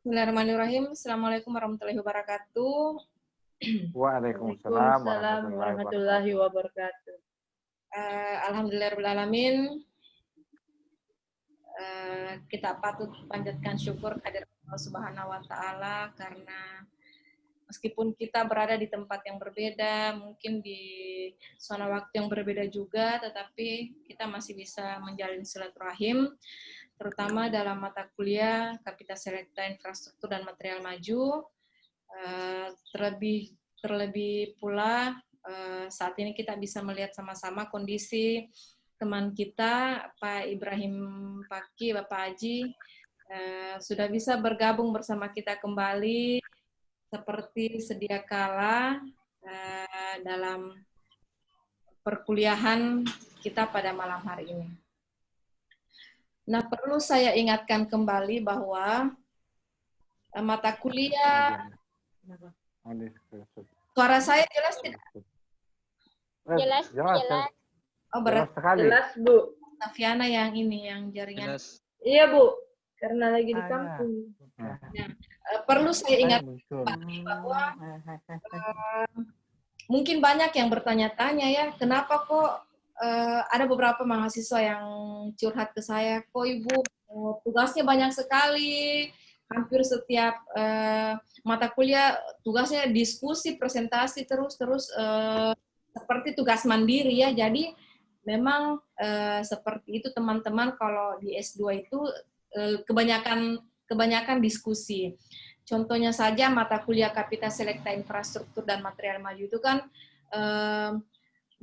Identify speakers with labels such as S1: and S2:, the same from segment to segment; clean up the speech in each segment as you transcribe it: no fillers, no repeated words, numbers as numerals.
S1: Bismillahirrahmanirrahim. Assalamualaikum warahmatullahi wabarakatuh.
S2: Waalaikumsalam
S3: warahmatullahi wabarakatuh.
S1: Alhamdulillahirrahmanirrahim. Kita patut panjatkan syukur kehadirat Allah Subhanahu wa Ta'ala karena meskipun kita berada di tempat yang berbeda, mungkin di zona waktu yang berbeda juga, tetapi kita masih bisa menjalin silaturahim, terutama dalam mata kuliah Kapita Selekta Infrastruktur dan Material Maju. Terlebih pula saat ini kita bisa melihat sama-sama kondisi teman kita, Pak Ibrahim Paki, Bapak Haji, sudah bisa bergabung bersama kita kembali seperti sedia kala dalam perkuliahan kita pada malam hari ini. Nah, perlu saya ingatkan kembali bahwa mata kuliah, suara saya jelas tidak?
S2: Jelas.
S1: Oh, berarti
S3: Jelas, Bu.
S1: Tafiana yang ini, yang jaringan.
S4: Jelas.
S3: Iya, Bu. Karena lagi di kampung.
S1: Nah, perlu saya ingatkan bahwa mungkin banyak yang bertanya-tanya ya, kenapa kok ada beberapa mahasiswa yang curhat ke saya, kok Ibu tugasnya banyak sekali, hampir setiap mata kuliah tugasnya diskusi, presentasi terus seperti tugas mandiri ya. Jadi memang seperti itu teman-teman, kalau di S2 itu kebanyakan diskusi. Contohnya saja mata kuliah Kapita Selekta Infrastruktur dan Material Maju itu kan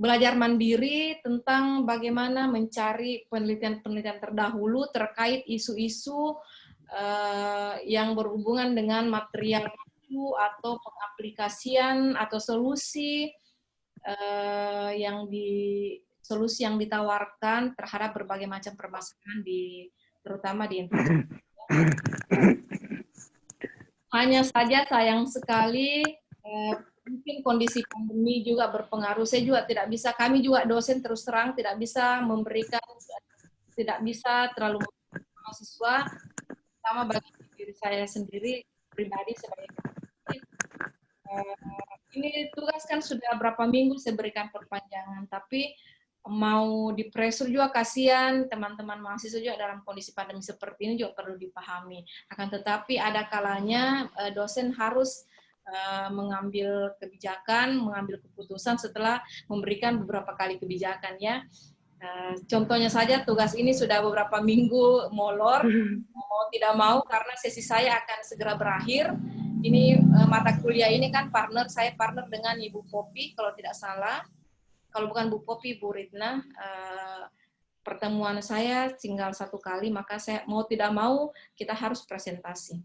S1: belajar mandiri tentang bagaimana mencari penelitian-penelitian terdahulu terkait isu-isu yang berhubungan dengan material maju atau pengaplikasian atau solusi yang ditawarkan terhadap berbagai macam permasalahan terutama di infrastruktur. Hanya saja sayang sekali mungkin kondisi pandemi juga berpengaruh. Kami juga dosen terus terang tidak bisa terlalu mahasiswa, sama bagi diri saya sendiri pribadi sebagai ini tugas kan sudah berapa minggu saya berikan perpanjangan, tapi mau dipresur juga kasihan teman-teman mahasiswa juga dalam kondisi pandemi seperti ini juga perlu dipahami. Akan tetapi ada kalanya dosen harus mengambil kebijakan, mengambil keputusan setelah memberikan beberapa kali kebijakan ya. Contohnya saja tugas ini sudah beberapa minggu molor, mau tidak mau karena sesi saya akan segera berakhir. Ini mata kuliah ini kan saya partner dengan Ibu Popi kalau tidak salah. Kalau bukan Bu Popi, Bu Ritna. Pertemuan saya tinggal 1 kali, maka saya mau tidak mau kita harus presentasi.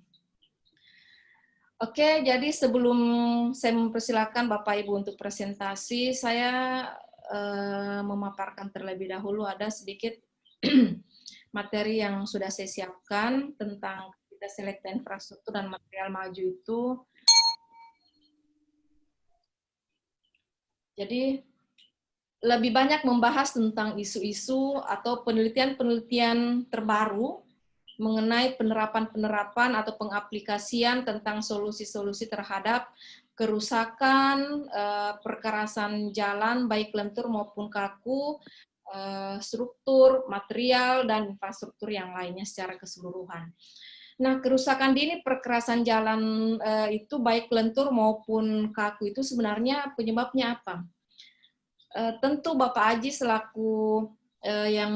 S1: Oke, jadi sebelum saya mempersilakan Bapak Ibu untuk presentasi, saya memaparkan terlebih dahulu ada sedikit materi yang sudah saya siapkan tentang Kapita Selekta Infrastruktur dan Material Maju itu. Jadi lebih banyak membahas tentang isu-isu atau penelitian-penelitian terbaru mengenai penerapan atau pengaplikasian tentang solusi-solusi terhadap kerusakan, perkerasan jalan baik lentur maupun kaku, struktur, material, dan infrastruktur yang lainnya secara keseluruhan. Nah, kerusakan dini perkerasan jalan itu baik lentur maupun kaku itu sebenarnya penyebabnya apa? Tentu Bapak Haji selaku yang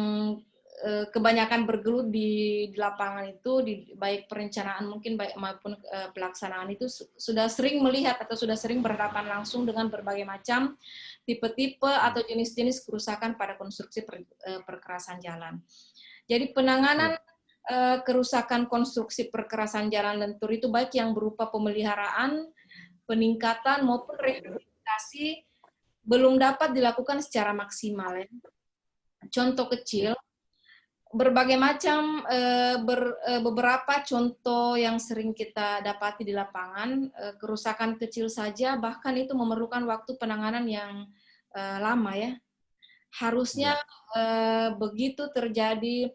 S1: kebanyakan bergelut di lapangan itu, baik perencanaan mungkin maupun pelaksanaan itu sudah sering melihat atau sudah sering berhadapan langsung dengan berbagai macam tipe-tipe atau jenis-jenis kerusakan pada konstruksi perkerasan jalan. Jadi penanganan kerusakan konstruksi perkerasan jalan lentur itu baik yang berupa pemeliharaan, peningkatan maupun rehabilitasi belum dapat dilakukan secara maksimal. Ya. Contoh kecil, berbagai macam beberapa contoh yang sering kita dapati di lapangan, kerusakan kecil saja bahkan itu memerlukan waktu penanganan yang lama ya. Harusnya begitu terjadi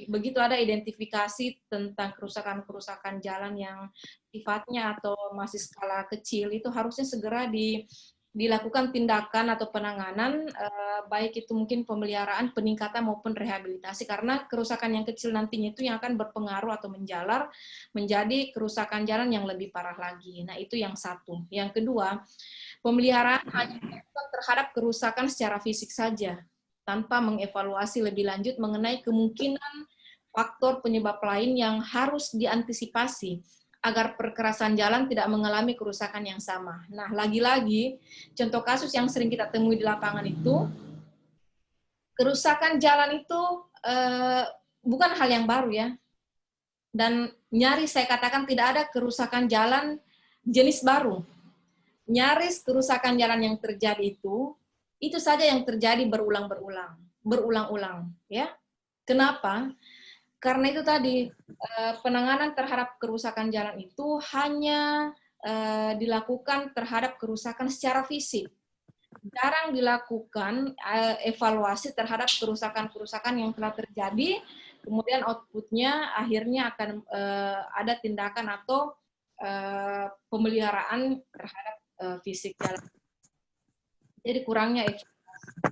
S1: begitu ada identifikasi tentang kerusakan-kerusakan jalan yang sifatnya atau masih skala kecil, itu harusnya segera dilakukan tindakan atau penanganan, baik itu mungkin pemeliharaan, peningkatan maupun rehabilitasi, karena kerusakan yang kecil nantinya itu yang akan berpengaruh atau menjalar menjadi kerusakan jalan yang lebih parah lagi. Nah, itu yang satu. Yang kedua, pemeliharaan hanya terhadap kerusakan secara fisik saja, tanpa mengevaluasi lebih lanjut mengenai kemungkinan faktor penyebab lain yang harus diantisipasi agar perkerasan jalan tidak mengalami kerusakan yang sama. Nah, lagi-lagi, contoh kasus yang sering kita temui di lapangan itu, kerusakan jalan itu bukan hal yang baru ya. Dan nyaris saya katakan tidak ada kerusakan jalan jenis baru. Nyaris kerusakan jalan yang terjadi itu saja yang terjadi berulang-ulang, ya. Kenapa? Karena itu tadi, penanganan terhadap kerusakan jalan itu hanya dilakukan terhadap kerusakan secara fisik. Jarang dilakukan evaluasi terhadap kerusakan-kerusakan yang telah terjadi, kemudian outputnya akhirnya akan ada tindakan atau pemeliharaan terhadap fisik jalan. Jadi kurangnya evaluasi.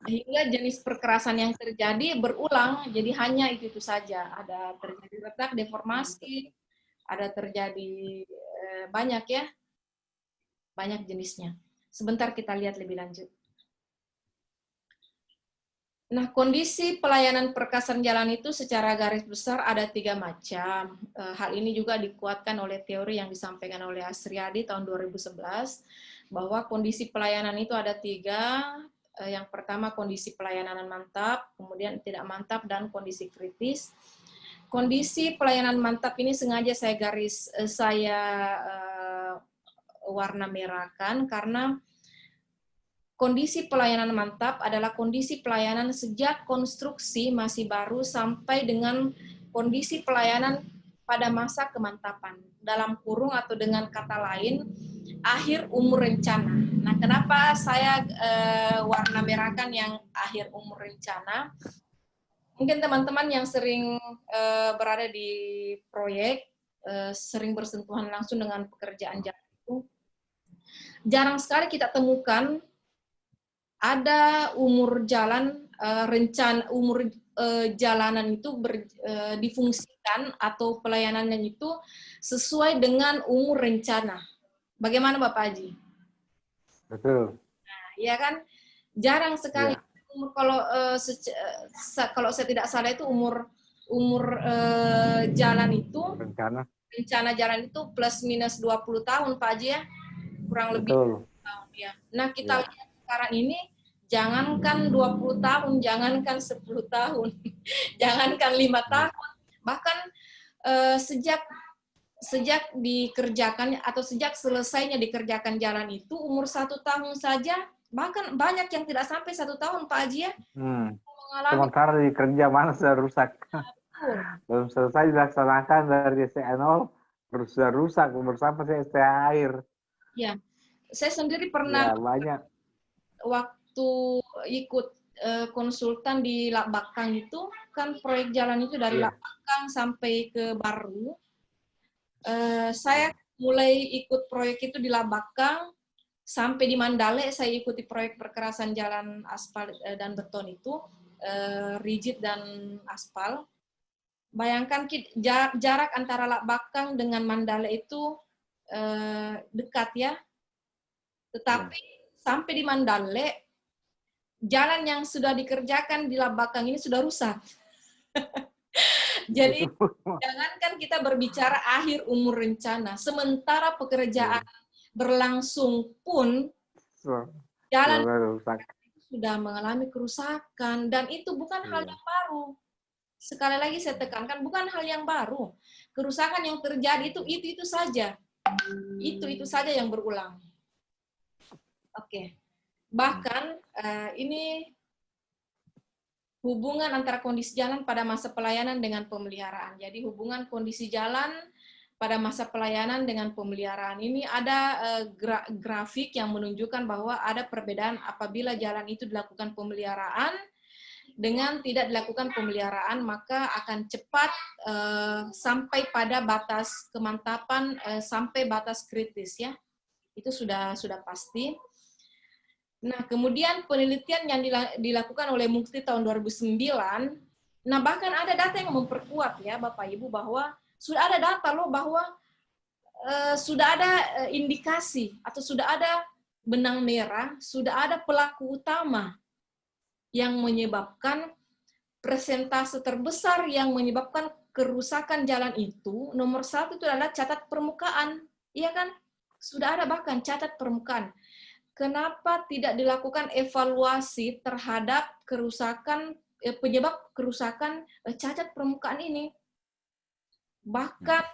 S1: Hingga jenis perkerasan yang terjadi berulang, jadi hanya itu saja. Ada terjadi retak, deformasi, ada terjadi banyak ya, banyak jenisnya. Sebentar kita lihat lebih lanjut. Nah, kondisi pelayanan perkerasan jalan itu secara garis besar ada 3 macam. Hal ini juga dikuatkan oleh teori yang disampaikan oleh Asriadi tahun 2011, bahwa kondisi pelayanan itu ada 3. Yang pertama kondisi pelayanan mantap, kemudian tidak mantap, dan kondisi kritis. Kondisi pelayanan mantap ini sengaja saya warna merahkan karena kondisi pelayanan mantap adalah kondisi pelayanan sejak konstruksi masih baru sampai dengan kondisi pelayanan pada masa kemantapan. Dalam kurung atau dengan kata lain, akhir umur rencana. Nah, kenapa saya warna merahkan yang akhir umur rencana? Mungkin teman-teman yang sering berada di proyek, sering bersentuhan langsung dengan pekerjaan jalan itu, jarang sekali kita temukan ada umur jalan jalanan itu difungsikan atau pelayanannya itu sesuai dengan umur rencana. Bagaimana Bapak Haji?
S2: Betul.
S1: Nah, ya kan, jarang sekali.
S2: Ya.
S1: Kalau saya tidak salah itu umur jalan itu rencana jalan itu plus minus 20 tahun Pak Haji ya, kurang lebih.
S2: Betul.
S1: Tahun ya. Nah, kita lihat sekarang ini, jangankan 20 tahun, jangankan 10 tahun, jangankan 5 tahun, bahkan sejak dikerjakan atau sejak selesainya dikerjakan jalan itu umur 1 tahun saja, bahkan banyak yang tidak sampai 1 tahun Pak Haji ya.
S2: Sementara di kerja mana sudah rusak. Belum selesai dilaksanakan dari STA0, sudah rusak bersama STA air.
S1: Ya, saya sendiri pernah
S2: banyak.
S1: Waktu ikut konsultan di Lakbakang itu, kan proyek jalan itu dari Lakbakang sampai ke Baru. Saya mulai ikut proyek itu di Lakbakang, sampai di Mandale saya ikuti proyek perkerasan jalan aspal dan beton itu, rigid dan aspal. Bayangkan jarak antara Lakbakang dengan Mandale itu dekat ya, tetapi sampai di Mandale, jalan yang sudah dikerjakan di Lakbakang ini sudah rusak. Jadi, jangankan kita berbicara akhir umur rencana, sementara pekerjaan berlangsung pun, jalan sudah mengalami kerusakan, dan itu bukan hal yang baru. Sekali lagi saya tekankan, bukan hal yang baru. Kerusakan yang terjadi itu saja. Itu saja yang berulang. Oke. Bahkan ini hubungan antara kondisi jalan pada masa pelayanan dengan pemeliharaan. Jadi hubungan kondisi jalan pada masa pelayanan dengan pemeliharaan ini ada grafik yang menunjukkan bahwa ada perbedaan apabila jalan itu dilakukan pemeliharaan dengan tidak dilakukan pemeliharaan, maka akan cepat sampai pada batas kemantapan, sampai batas kritis ya. Itu sudah pasti. Nah, kemudian penelitian yang dilakukan oleh Mukti tahun 2009, nah bahkan ada data yang memperkuat ya Bapak Ibu bahwa sudah ada data loh bahwa sudah ada indikasi atau sudah ada benang merah, sudah ada pelaku utama yang menyebabkan persentase terbesar yang menyebabkan kerusakan jalan itu, nomor satu itu adalah catat permukaan, iya kan? Sudah ada bahkan catat permukaan. Kenapa tidak dilakukan evaluasi terhadap kerusakan, penyebab kerusakan cacat permukaan ini? Bahkan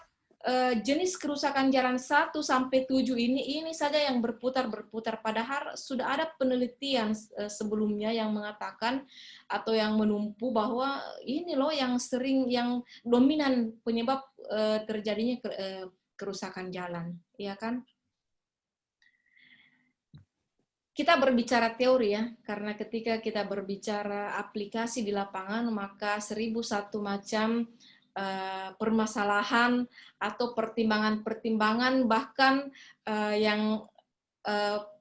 S1: jenis kerusakan jalan 1 sampai 7 ini saja yang berputar-berputar, padahal sudah ada penelitian sebelumnya yang mengatakan atau yang menumpu bahwa ini loh yang sering, yang dominan penyebab terjadinya kerusakan jalan, ya kan? Kita berbicara teori ya, karena ketika kita berbicara aplikasi di lapangan, maka 1001 macam permasalahan atau pertimbangan-pertimbangan bahkan yang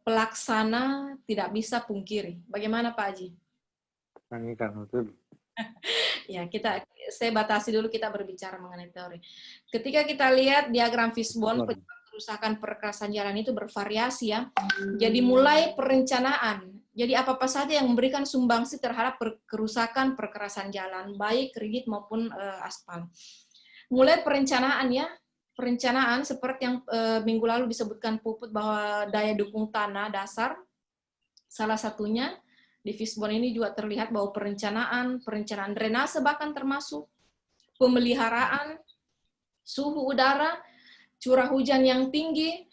S1: pelaksana tidak bisa pungkiri. Bagaimana Pak Haji?
S2: Betul.
S1: Ya, saya batasi dulu kita berbicara mengenai teori. Ketika kita lihat diagram fishbone, kerusakan perkerasan jalan itu bervariasi ya. Jadi mulai perencanaan. Jadi apa-apa saja yang memberikan sumbangsi terhadap kerusakan perkerasan jalan, baik rigid maupun aspal. Mulai perencanaan ya. Perencanaan seperti yang minggu lalu disebutkan Puput bahwa daya dukung tanah dasar salah satunya. Di fishbone ini juga terlihat bahwa perencanaan drainase bahkan termasuk pemeliharaan, suhu udara, curah hujan yang tinggi,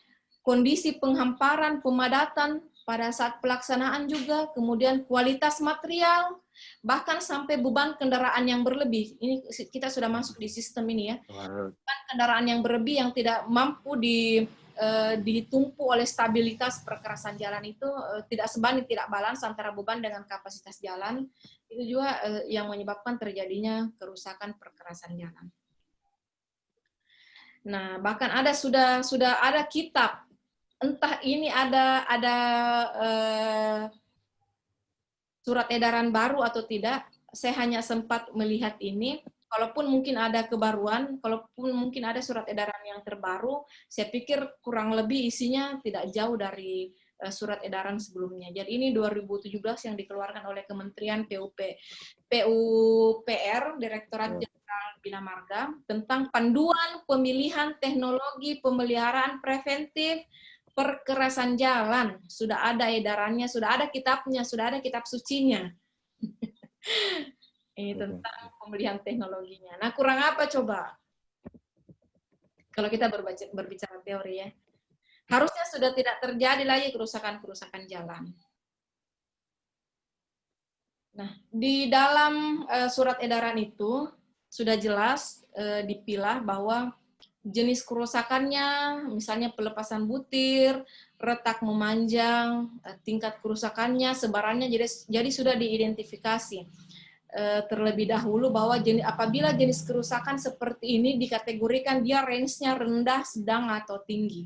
S1: kondisi penghamparan, pemadatan pada saat pelaksanaan juga, kemudian kualitas material, bahkan sampai beban kendaraan yang berlebih. Ini kita sudah masuk di sistem ini ya. Beban kendaraan yang berlebih yang tidak mampu ditumpu oleh stabilitas perkerasan jalan itu tidak sebanding, tidak balans antara beban dengan kapasitas jalan. Itu juga yang menyebabkan terjadinya kerusakan perkerasan jalan. Nah, bahkan sudah ada kitab, entah ini ada surat edaran baru atau tidak. Saya hanya sempat melihat ini. Kalaupun mungkin ada kebaruan, kalaupun mungkin ada surat edaran yang terbaru, saya pikir kurang lebih isinya tidak jauh dari surat edaran sebelumnya. Jadi ini 2017 yang dikeluarkan oleh Kementerian PUPR, Direktorat Jenderal Bina Marga, tentang panduan pemilihan teknologi pemeliharaan preventif perkerasan jalan. Sudah ada edarannya, sudah ada kitabnya, sudah ada kitab sucinya. Ini tentang pemilihan teknologinya. Nah, kurang apa coba? Kalau kita berbicara teori ya. Harusnya sudah tidak terjadi lagi kerusakan-kerusakan jalan. Nah, di dalam surat edaran itu sudah jelas dipilah bahwa jenis kerusakannya, misalnya pelepasan butir, retak memanjang, tingkat kerusakannya, sebarannya, jadi sudah diidentifikasi terlebih dahulu bahwa apabila jenis kerusakan seperti ini dikategorikan dia range-nya rendah, sedang, atau tinggi.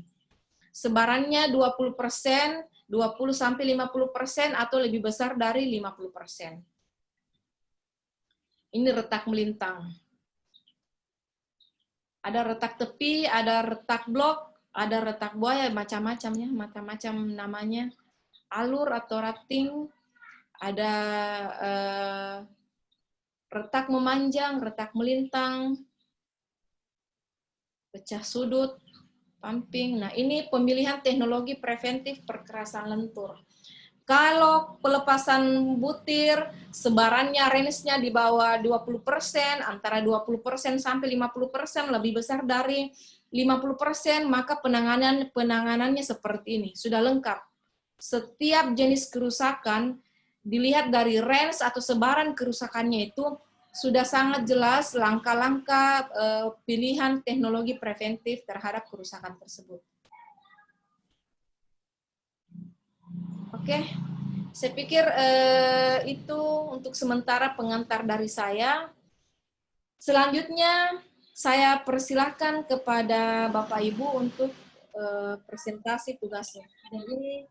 S1: Sebarannya 20%, 20-50% atau lebih besar dari 50%. Ini retak melintang. Ada retak tepi, ada retak blok, ada retak buaya, macam-macamnya, macam-macam namanya. Alur atau rating, ada retak memanjang, retak melintang, pecah sudut, pumping. Nah, ini pemilihan teknologi preventif perkerasan lentur. Kalau pelepasan butir, sebarannya range-nya di bawah 20%, antara 20% sampai 50%, lebih besar dari 50%, maka penanganannya seperti ini, sudah lengkap. Setiap jenis kerusakan dilihat dari range atau sebaran kerusakannya itu sudah sangat jelas langkah-langkah pilihan teknologi preventif terhadap kerusakan tersebut. Oke, Saya pikir itu untuk sementara pengantar dari saya. Selanjutnya saya persilahkan kepada Bapak Ibu untuk presentasi tugasnya. Jadi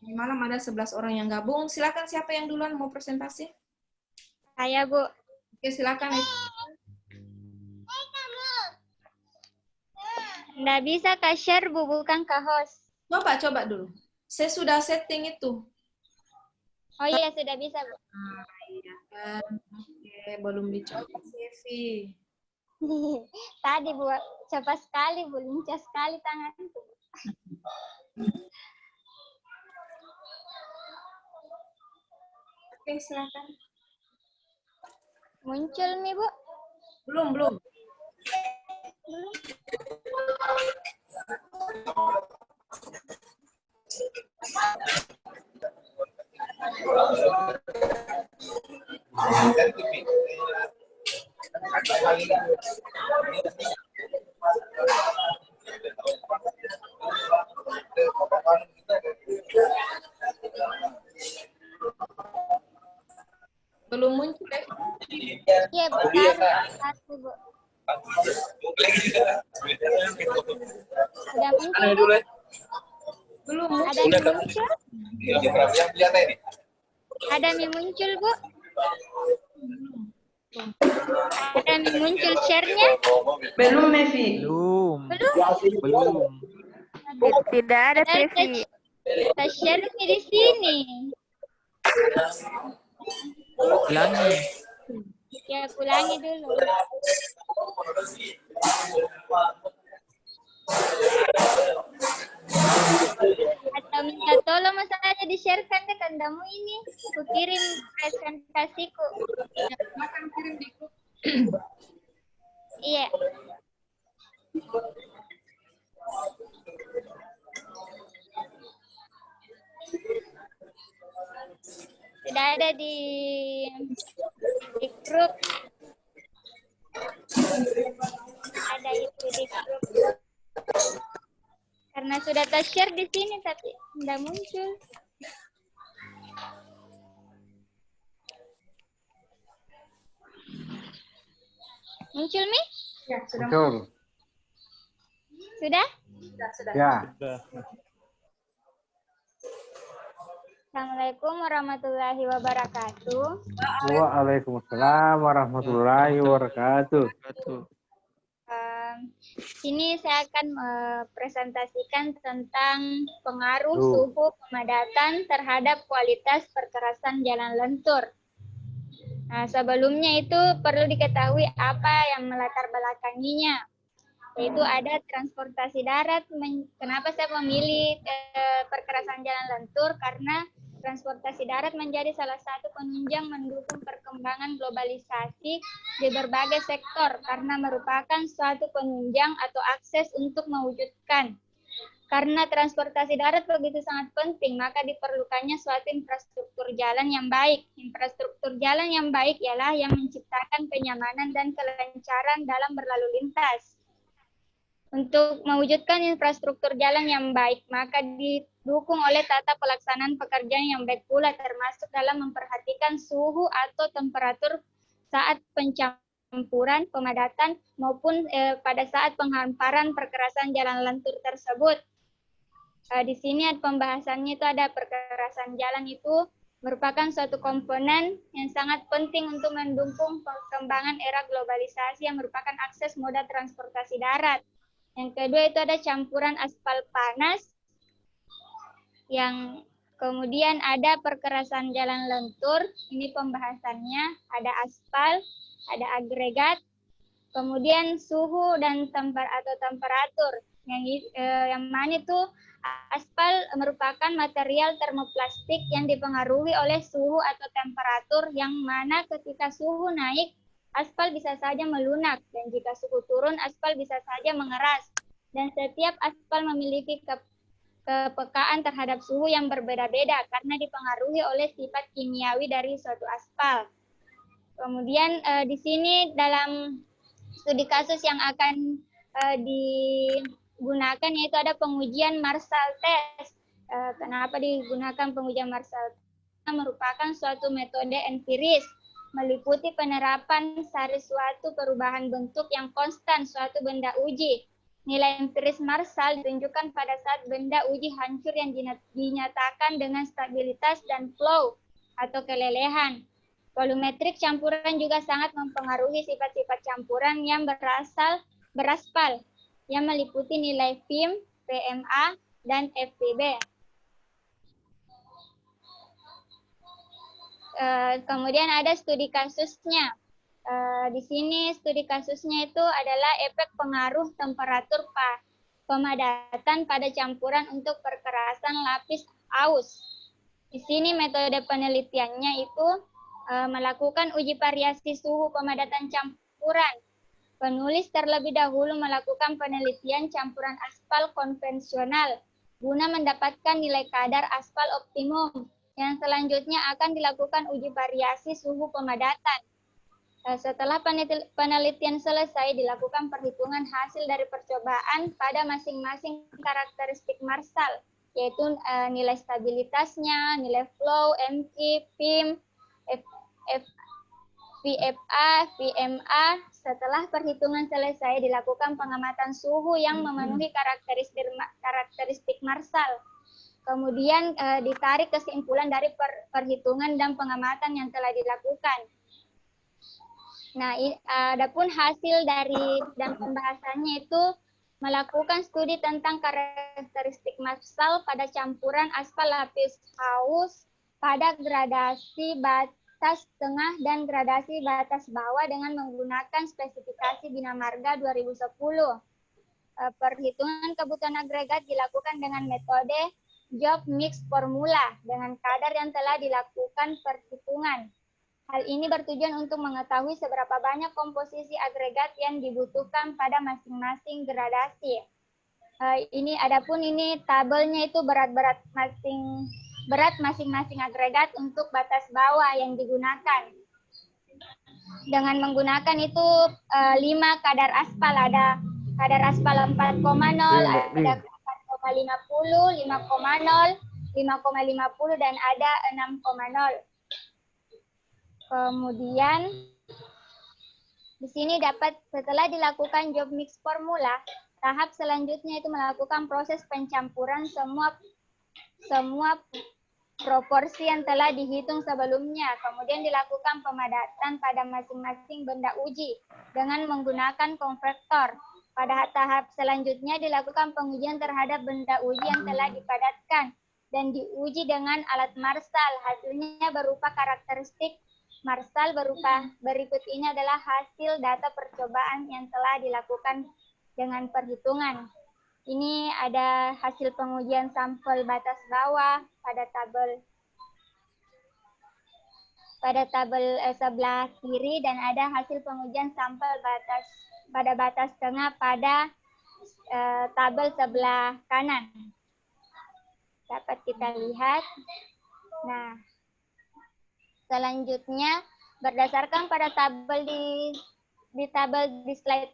S1: di malam ada 11 orang yang gabung. Silakan siapa yang duluan mau presentasi?
S4: Saya, Bu.
S1: Oke, silakan.
S4: Nggak bisa Kak share, Bu, bukan Kak host.
S1: Coba dulu. Saya sudah setting itu.
S4: Oh iya, sudah bisa, Bu.
S1: Iya kan. Oke, belum dicoba Sevi.
S4: Tadi, Bu, cepat sekali, Bu. Lincah sekali tanganku.
S1: Oke, silakan.
S4: Muncul nih, Bu.
S1: Belum.
S4: Belum.
S1: Belum muncul ya?
S4: Iya, Bu. Satu, Bu. Sudah muncul, Bu.
S1: Belum muncul.
S4: Ada yang muncul? Ada yang muncul, Bu? Ada yang muncul share-nya?
S3: Belum, Mevi.
S5: Belum. Tidak ada Tevi.
S4: Kita share-nya di sini.
S5: Ulangi.
S4: Ya, ulangi dulu. Atau minta tolong masalahnya di-share-kan ke kandamu ini. Ku kirim presentasiku.
S1: Makan kirim di grup.
S4: Iya. Tidak ada di grup. Ada itu di grup. Karena sudah ter-share di sini tapi tidak muncul. Muncul, Mi?
S1: Ya, sudah.
S2: Betul.
S4: Sudah?
S1: Sudah.
S2: Ya.
S4: Assalamualaikum warahmatullahi wabarakatuh.
S2: Waalaikumsalam warahmatullahi wabarakatuh.
S4: Sini saya akan presentasikan tentang pengaruh suhu pemadatan terhadap kualitas perkerasan jalan lentur. Nah, sebelumnya itu perlu diketahui apa yang melatar belakanginya, yaitu ada transportasi darat. Kenapa saya memilih perkerasan jalan lentur? Karena transportasi darat menjadi salah satu penunjang mendukung perkembangan globalisasi di berbagai sektor karena merupakan suatu penunjang atau akses untuk mewujudkan. Karena transportasi darat begitu sangat penting, maka diperlukannya suatu infrastruktur jalan yang baik. Infrastruktur jalan yang baik ialah yang menciptakan kenyamanan dan kelancaran dalam berlalu lintas. Untuk mewujudkan infrastruktur jalan yang baik, maka didukung oleh tata pelaksanaan pekerjaan yang baik pula, termasuk dalam memperhatikan suhu atau temperatur saat pencampuran, pemadatan, maupun pada saat penghamparan perkerasan jalan lentur tersebut. Di sini pembahasannya itu ada perkerasan jalan itu merupakan suatu komponen yang sangat penting untuk mendukung perkembangan era globalisasi yang merupakan akses moda transportasi darat. Yang kedua itu ada campuran aspal panas, yang kemudian ada perkerasan jalan lentur. Ini pembahasannya ada aspal, ada agregat, kemudian suhu dan temperatur. Yang mana itu aspal merupakan material termoplastik yang dipengaruhi oleh suhu atau temperatur, yang mana ketika suhu naik, aspal bisa saja melunak, dan jika suhu turun, aspal bisa saja mengeras. Dan setiap aspal memiliki kepekaan terhadap suhu yang berbeda-beda karena dipengaruhi oleh sifat kimiawi dari suatu aspal. Kemudian di sini dalam studi kasus yang akan gunakan yaitu ada pengujian Marshall test. Kenapa digunakan pengujian Marshall test? Merupakan suatu metode empiris meliputi penerapan dari suatu perubahan bentuk yang konstan suatu benda uji. Nilai empiris Marshall ditunjukkan pada saat benda uji hancur yang dinyatakan dengan stabilitas dan flow atau kelelehan. Volumetrik campuran juga sangat mempengaruhi sifat-sifat campuran yang beraspal yang meliputi nilai PIM, PMA, dan FPB. Kemudian ada studi kasusnya. Di sini studi kasusnya itu adalah efek pengaruh temperatur pemadatan pada campuran untuk perkerasan lapis aus. Di sini metode penelitiannya itu melakukan uji variasi suhu pemadatan campuran. Penulis terlebih dahulu melakukan penelitian campuran aspal konvensional guna mendapatkan nilai kadar aspal optimum. Yang selanjutnya akan dilakukan uji variasi suhu pemadatan. Setelah penelitian selesai, dilakukan perhitungan hasil dari percobaan pada masing-masing karakteristik Marshall, yaitu nilai stabilitasnya, nilai flow, MK, PIM, VFA, VMA. Setelah perhitungan selesai, dilakukan pengamatan suhu yang memenuhi karakteristik Marshall. Kemudian ditarik kesimpulan dari perhitungan dan pengamatan yang telah dilakukan. Nah, adapun hasil dari dan pembahasannya itu melakukan studi tentang karakteristik Marshall pada campuran aspal lapis aus pada gradasi batas tengah dan gradasi batas bawah dengan menggunakan spesifikasi Bina Marga 2010. Perhitungan kebutuhan agregat dilakukan dengan metode job mix formula dengan kadar yang telah dilakukan perhitungan. Hal ini bertujuan untuk mengetahui seberapa banyak komposisi agregat yang dibutuhkan pada masing-masing gradasi. Adapun ini tabelnya itu berat masing-masing agregat untuk batas bawah yang digunakan. Dengan menggunakan itu 5 kadar aspal, ada kadar aspal 4,0, ada 4,50, 5,0, 5,50 dan ada 6,0. Kemudian di sini setelah dilakukan job mix formula, tahap selanjutnya itu melakukan proses pencampuran semua proporsi yang telah dihitung sebelumnya. Kemudian dilakukan pemadatan pada masing-masing benda uji dengan menggunakan konvektor. Pada tahap selanjutnya dilakukan pengujian terhadap benda uji yang telah dipadatkan dan diuji dengan alat Marshall. Hasilnya berupa karakteristik Marshall berikut ini adalah hasil data percobaan yang telah dilakukan dengan perhitungan. Ini ada hasil pengujian sampel batas bawah pada tabel sebelah kiri dan ada hasil pengujian sampel pada batas tengah pada tabel sebelah kanan. Dapat kita lihat. Nah, selanjutnya berdasarkan pada tabel di slide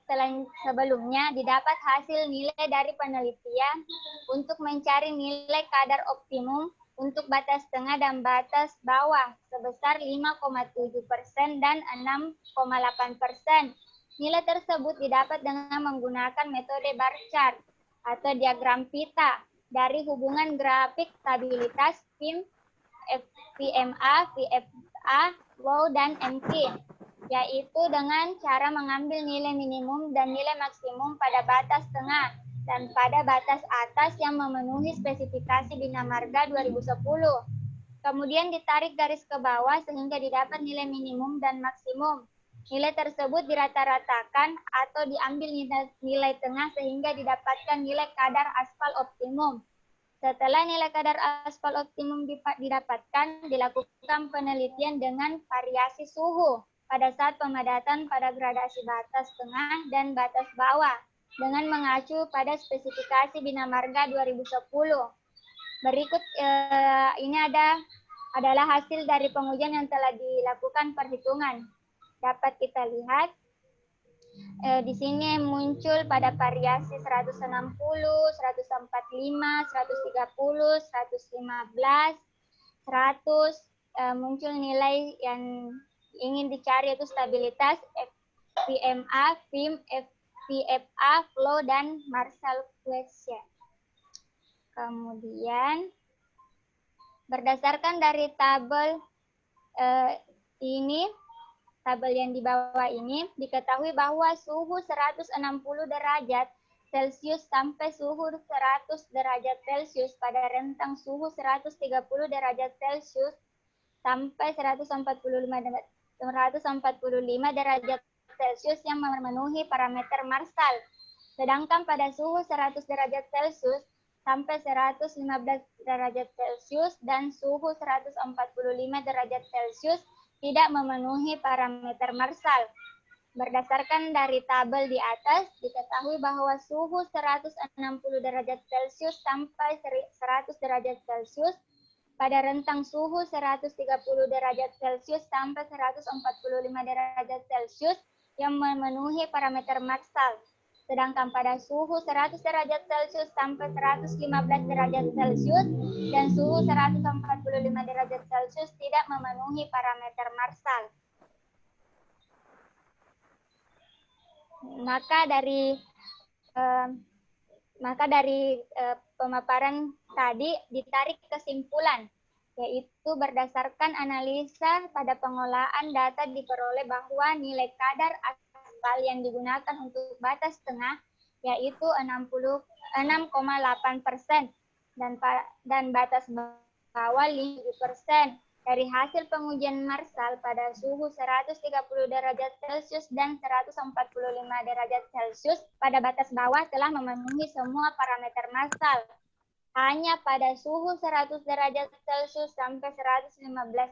S4: sebelumnya didapat hasil nilai dari penelitian untuk mencari nilai kadar optimum untuk batas tengah dan batas bawah sebesar 5,7% dan 6,8%. Nilai tersebut didapat dengan menggunakan metode bar chart atau diagram pita dari hubungan grafik stabilitas PIM, PMA, VFA, flow, dan MK, yaitu dengan cara mengambil nilai minimum dan nilai maksimum pada batas tengah dan pada batas atas yang memenuhi spesifikasi Bina Marga 2010. Kemudian ditarik garis ke bawah sehingga didapat nilai minimum dan maksimum. Nilai tersebut dirata-ratakan atau diambil nilai tengah sehingga didapatkan nilai kadar aspal optimum. Setelah nilai kadar aspal optimum didapatkan, dilakukan penelitian dengan variasi suhu pada saat pemadatan pada gradasi batas tengah dan batas bawah dengan mengacu pada spesifikasi Bina Marga 2010. Berikut ini adalah hasil dari pengujian yang telah dilakukan perhitungan. Dapat kita lihat Di sini muncul pada variasi 160, 145, 130, 115, 100, muncul nilai yang ingin dicari yaitu stabilitas, FPMA, FIM, FPFA, flow, dan Marshall Question. Kemudian berdasarkan dari tabel ini, tabel yang di bawah ini, diketahui bahwa suhu 160 derajat Celcius sampai suhu 100 derajat Celcius pada rentang suhu 130 derajat Celcius sampai 145 derajat Celcius yang memenuhi parameter Marshall. Sedangkan pada suhu 100 derajat Celcius sampai 115 derajat Celcius dan suhu 145 derajat Celcius tidak memenuhi parameter Marshall. Berdasarkan dari tabel di atas, diketahui bahwa suhu 160 derajat Celcius sampai 100 derajat Celcius pada rentang suhu 130 derajat Celcius sampai 145 derajat Celcius yang memenuhi parameter Marshall. Sedangkan pada suhu 100 derajat Celcius sampai 115 derajat Celcius dan suhu 145 derajat Celcius tidak memenuhi parameter Marshall. Maka dari pemaparan tadi ditarik kesimpulan, yaitu berdasarkan analisa pada pengolahan data diperoleh bahwa nilai kadar aspal yang digunakan untuk batas tengah yaitu 6,8% dan batas bawah 50%. Dari hasil pengujian Marshall pada suhu 130 derajat Celcius dan 145 derajat Celcius pada batas bawah telah memenuhi semua parameter Marshall. Hanya pada suhu 100 derajat Celcius sampai 115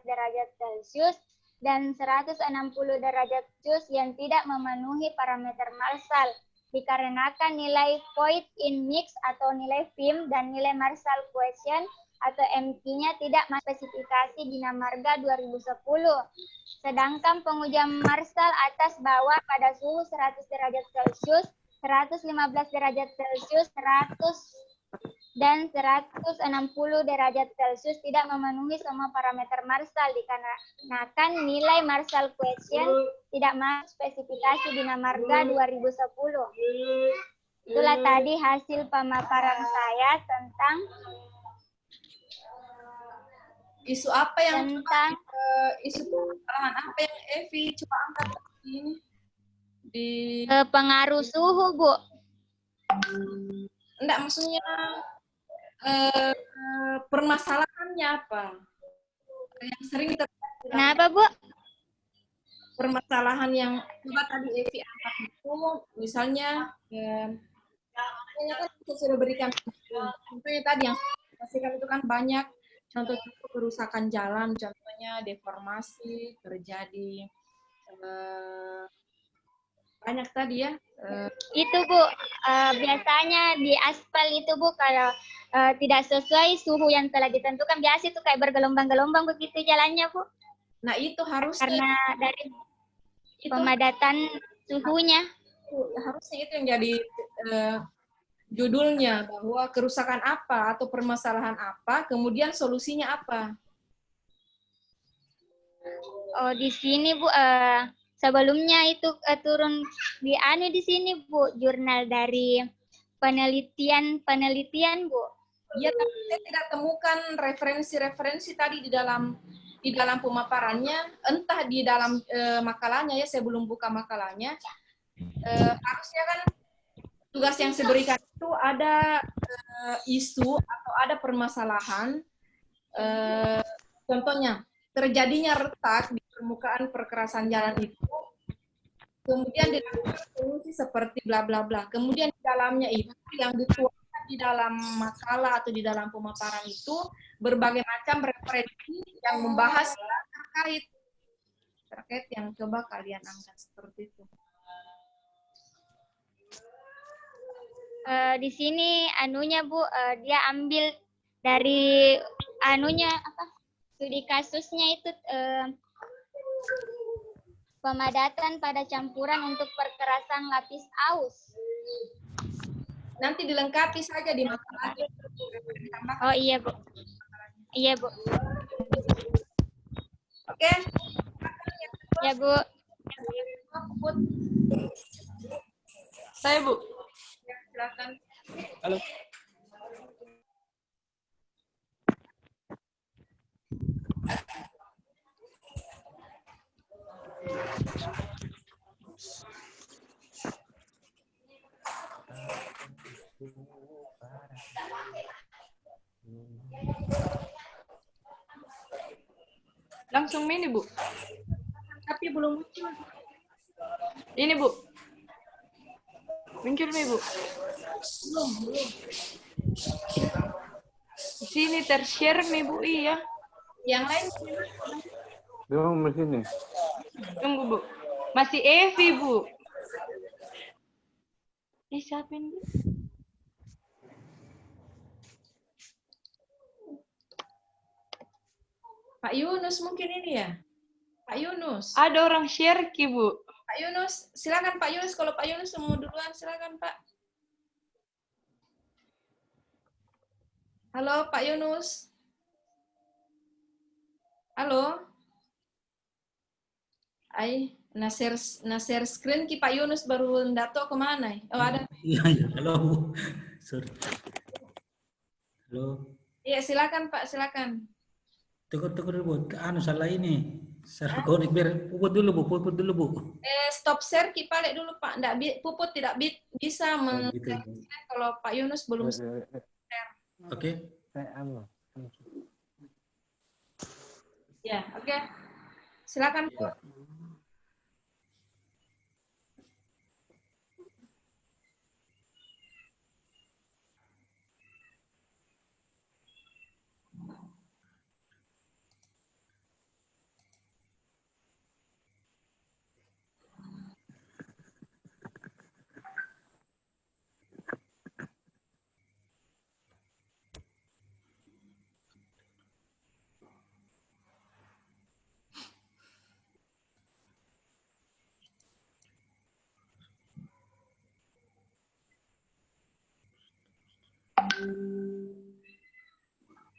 S4: derajat Celcius dan 160 derajat Celcius yang tidak memenuhi parameter Marshall dikarenakan nilai void in mix atau nilai FIM dan nilai Marshall Question atau MQ-nya tidak spesifikasi Bina Marga 2010. Sedangkan pengujian Marshall atas bawah pada suhu 100 derajat Celcius, 115 derajat Celcius, 100 dan 160 derajat Celcius tidak memenuhi semua parameter Marshall dikarenakan nilai Marshall Question tidak masuk spesifikasi Bina Marga 2010. Itulah tadi hasil pemaparan saya tentang
S1: isu apa yang
S4: tentang
S1: isu permasalahan apa yang Evi coba angkat ini di
S4: pengaruh suhu, Bu.
S1: enggak, maksudnya permasalahannya apa yang sering terjadi?
S4: Kenapa, Bu?
S1: Permasalahan yang coba tadi Evi angkat itu misalnya ini kan kita sudah berikan contohnya tadi yang saya itu kan banyak contoh kerusakan jalan, contohnya deformasi terjadi banyak tadi ya.
S4: Itu, Bu, biasanya di aspal itu, Bu, kalau tidak sesuai suhu yang telah ditentukan, biasa itu kayak bergelombang-gelombang begitu jalannya, Bu.
S1: Nah, itu harusnya
S4: Karena dari pemadatan suhunya.
S1: Harusnya itu yang jadi judulnya, bahwa kerusakan apa atau permasalahan apa, kemudian solusinya apa.
S4: Oh, di sini, Bu, sebelumnya itu turun di sini, Bu, jurnal dari penelitian, Bu.
S1: Iya, tapi saya tidak temukan referensi-referensi tadi di dalam pemaparannya, entah di dalam makalahnya ya, saya belum buka makalahnya. Harusnya kan tugas yang saya berikan itu ada isu atau ada permasalahan, contohnya terjadinya retak di permukaan perkerasan jalan itu, kemudian dilakukan solusi seperti bla bla bla. Kemudian di dalamnya itu yang dituangkan di dalam makalah atau di dalam pemaparan itu berbagai macam referensi yang membahas terkait yang coba kalian angkat seperti itu.
S4: Di sini anunya, Bu, dia ambil dari anunya apa? Studi kasusnya itu pemadatan pada campuran untuk perkerasan perkerasan lapis aus.
S1: Nanti dilengkapi saja di makalah.
S4: Oh iya, Bu. Iya, Bu.
S1: Oke.
S4: Ya, Bu.
S1: Put.
S3: Saya, Bu.
S1: Ya, silakan.
S5: Halo.
S3: Langsung ini, Bu.
S1: Tapi belum muncul.
S3: Ini, Bu. Muncul nih, Bu.
S1: Belum.
S3: Di sini tershare nih, Bu. Iya.
S1: Yang lain
S2: Belum di sini.
S3: Tunggu, Bu. Masih Evi, Bu. Siapa ini, Bu?
S1: Pak Yunus mungkin ini ya? Pak Yunus.
S3: Ada orang share, Ki, Bu.
S1: Pak Yunus, silakan Pak Yunus. Kalau Pak Yunus mau duluan, silakan Pak. Halo Pak Yunus. Halo. Nasir screen ki Pak Yunus baru ndato kemana? Oh ada.
S6: Iya, halo. Sorry. Halo.
S1: Iya silakan Pak, silakan.
S6: Tunggu dulu, Bu. Anu salah ini. Salah konek biar puput dulu, Bu. Puput dulu, Bu.
S1: Stop share ki Palek dulu Pak. Puput tidak bisa
S6: Gitu.
S1: kalau Pak Yunus belum share.
S6: Oke.
S1: Ya, oke. Silakan.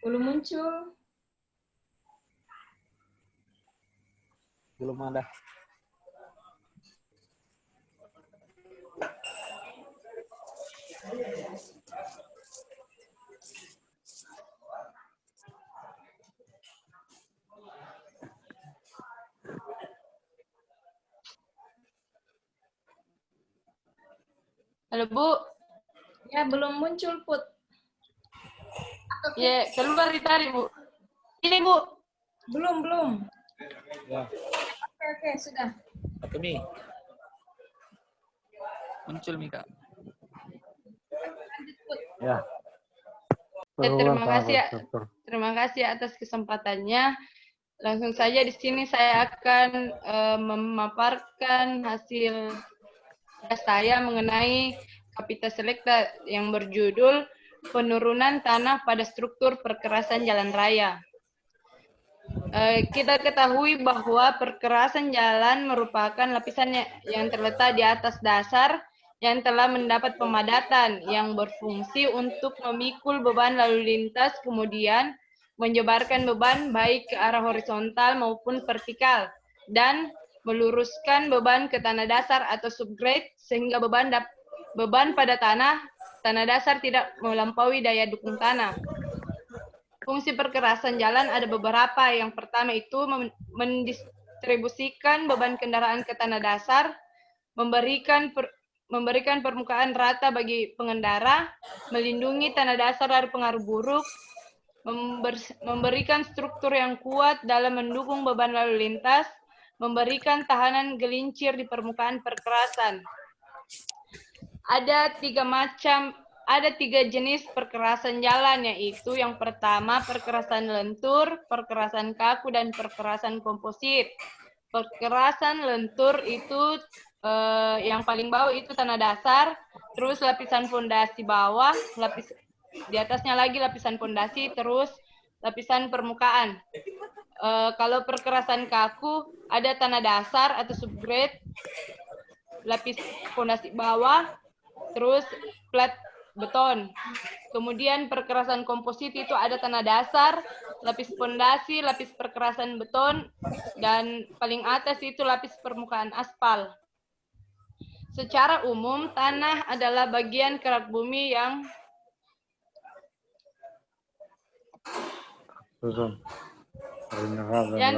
S1: Belum muncul.
S5: Belum ada.
S3: Halo, Bu.
S1: Ya, belum muncul, Put.
S3: Ya, keluar ditarik, Bu. Ini, Bu.
S1: Belum.
S5: Ya.
S1: Oke, sudah.
S5: Oke, Mi. Muncul, Mi, Kak.
S2: Ya.
S3: Terima kasih ya.
S2: Dokter.
S3: Terima kasih atas kesempatannya. Langsung saja di sini saya akan memaparkan hasil tugas saya mengenai Kapita Selecta yang berjudul Penurunan Tanah pada Struktur Perkerasan Jalan Raya. Kita ketahui bahwa perkerasan jalan merupakan lapisan yang terletak di atas dasar yang telah mendapat pemadatan yang berfungsi untuk memikul beban lalu lintas, kemudian menyebarkan beban baik ke arah horizontal maupun vertikal, dan meluruskan beban ke tanah dasar atau subgrade sehingga beban pada tanah dasar tidak melampaui daya dukung tanah. Fungsi perkerasan jalan ada beberapa. Yang pertama itu mendistribusikan beban kendaraan ke tanah dasar, memberikan permukaan rata bagi pengendara, melindungi tanah dasar dari pengaruh buruk, memberikan struktur yang kuat dalam mendukung beban lalu lintas, memberikan tahanan gelincir di permukaan perkerasan. Ada tiga jenis perkerasan jalan, yaitu yang pertama perkerasan lentur, perkerasan kaku, dan perkerasan komposit. Perkerasan lentur itu yang paling bawah itu tanah dasar, terus lapisan fondasi bawah, di atasnya lagi lapisan fondasi, terus lapisan permukaan. Kalau perkerasan kaku ada tanah dasar atau subgrade, lapis fondasi bawah, terus plat beton. Kemudian perkerasan komposit itu ada tanah dasar, lapis fondasi, lapis perkerasan beton, dan paling atas itu lapis permukaan aspal. Secara umum, tanah adalah bagian kerak bumi yang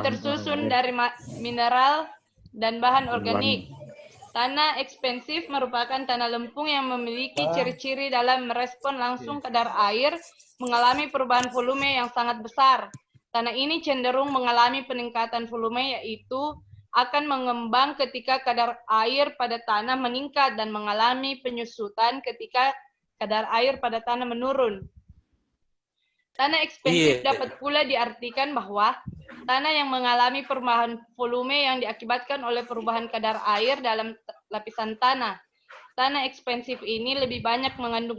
S3: tersusun dari mineral dan bahan organik. Tanah ekspensif merupakan tanah lempung yang memiliki ciri-ciri dalam merespon langsung kadar air, mengalami perubahan volume yang sangat besar. Tanah ini cenderung mengalami peningkatan volume, yaitu akan mengembang ketika kadar air pada tanah meningkat dan mengalami penyusutan ketika kadar air pada tanah menurun. Tanah ekspensif dapat pula diartikan bahwa tanah yang mengalami perubahan volume yang diakibatkan oleh perubahan kadar air dalam lapisan tanah. Tanah ekspensif ini lebih banyak mengandung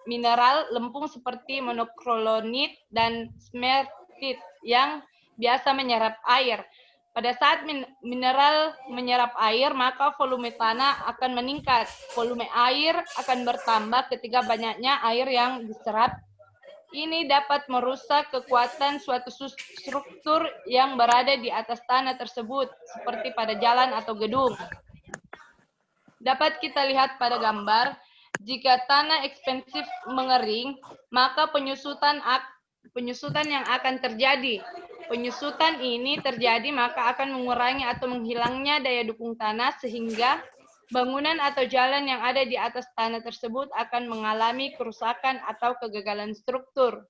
S3: mineral lempung seperti monokrotonit dan smertit yang biasa menyerap air. Pada saat mineral menyerap air, maka volume tanah akan meningkat. Volume air akan bertambah ketika banyaknya air yang diserap. Ini dapat merusak kekuatan suatu struktur yang berada di atas tanah tersebut, seperti pada jalan atau gedung. Dapat kita lihat pada gambar, jika tanah ekspensif mengering, maka penyusutan yang akan terjadi. Penyusutan ini terjadi maka akan mengurangi atau menghilangnya daya dukung tanah, sehingga bangunan atau jalan yang ada di atas tanah tersebut akan mengalami kerusakan atau kegagalan struktur.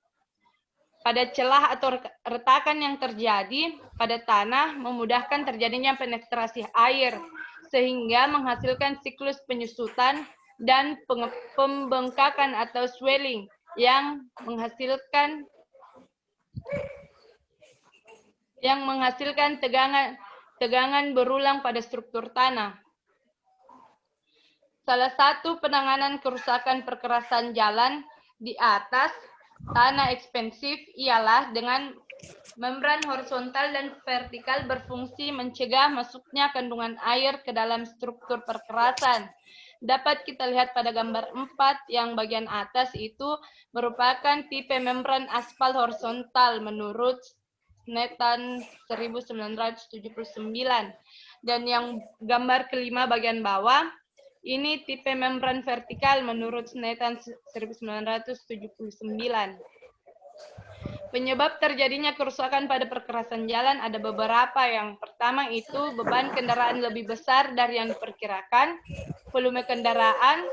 S3: Pada celah atau retakan yang terjadi pada tanah memudahkan terjadinya penetrasi air, sehingga menghasilkan siklus penyusutan dan pembengkakan atau swelling yang menghasilkan tegangan berulang pada struktur tanah. Salah satu penanganan kerusakan perkerasan jalan di atas tanah ekspensif ialah dengan membran horizontal dan vertikal berfungsi mencegah masuknya kandungan air ke dalam struktur perkerasan. Dapat kita lihat pada gambar 4 yang bagian atas itu merupakan tipe membran aspal horizontal menurut Snetten 1979. Dan yang gambar kelima bagian bawah ini tipe membran vertikal menurut Snetten 1979. Penyebab terjadinya kerusakan pada perkerasan jalan ada beberapa. Yang pertama itu beban kendaraan lebih besar dari yang diperkirakan, volume kendaraan,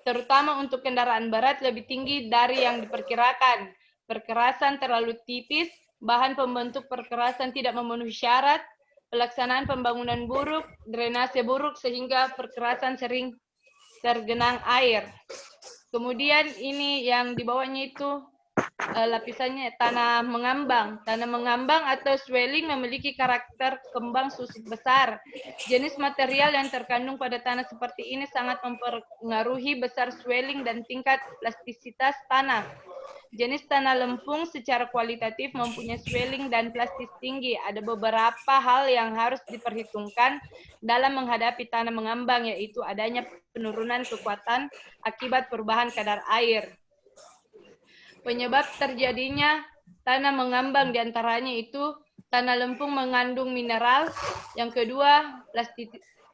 S3: terutama untuk kendaraan berat, lebih tinggi dari yang diperkirakan, perkerasan terlalu tipis, bahan pembentuk perkerasan tidak memenuhi syarat, pelaksanaan pembangunan buruk, drainase buruk sehingga perkerasan sering tergenang air. Kemudian ini yang di bawahnya itu lapisannya tanah mengambang. Tanah mengambang atau swelling memiliki karakter kembang susut besar. Jenis material yang terkandung pada tanah seperti ini sangat mempengaruhi besar swelling dan tingkat plastisitas tanah. Jenis tanah lempung secara kualitatif mempunyai swelling dan plastis tinggi. Ada beberapa hal yang harus diperhitungkan dalam menghadapi tanah mengambang, yaitu adanya penurunan kekuatan akibat perubahan kadar air. Penyebab terjadinya tanah mengambang diantaranya itu tanah lempung mengandung mineral, yang kedua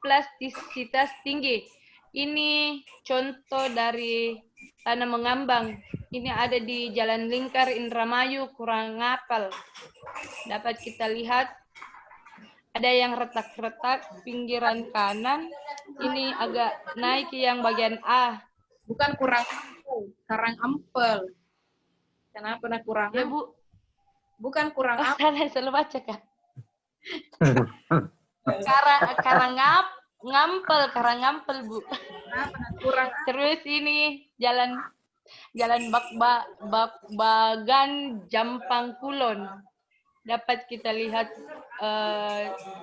S3: plastisitas tinggi. Ini contoh dari tanah mengambang. Ini ada di Jalan Lingkar Indramayu, Kurangapel. Dapat kita lihat ada yang retak-retak pinggiran kanan. Ini agak naik yang bagian A.
S1: Bukan Karangampel. Kenapa nak kurang?
S3: Ya, Bu.
S1: Bukan kurang apa?
S3: Salah baca, Kak. Karangampel, Bu.
S1: Kurang.
S3: Terus ini Jalan Bakbagan Jampang Kulon. Dapat kita lihat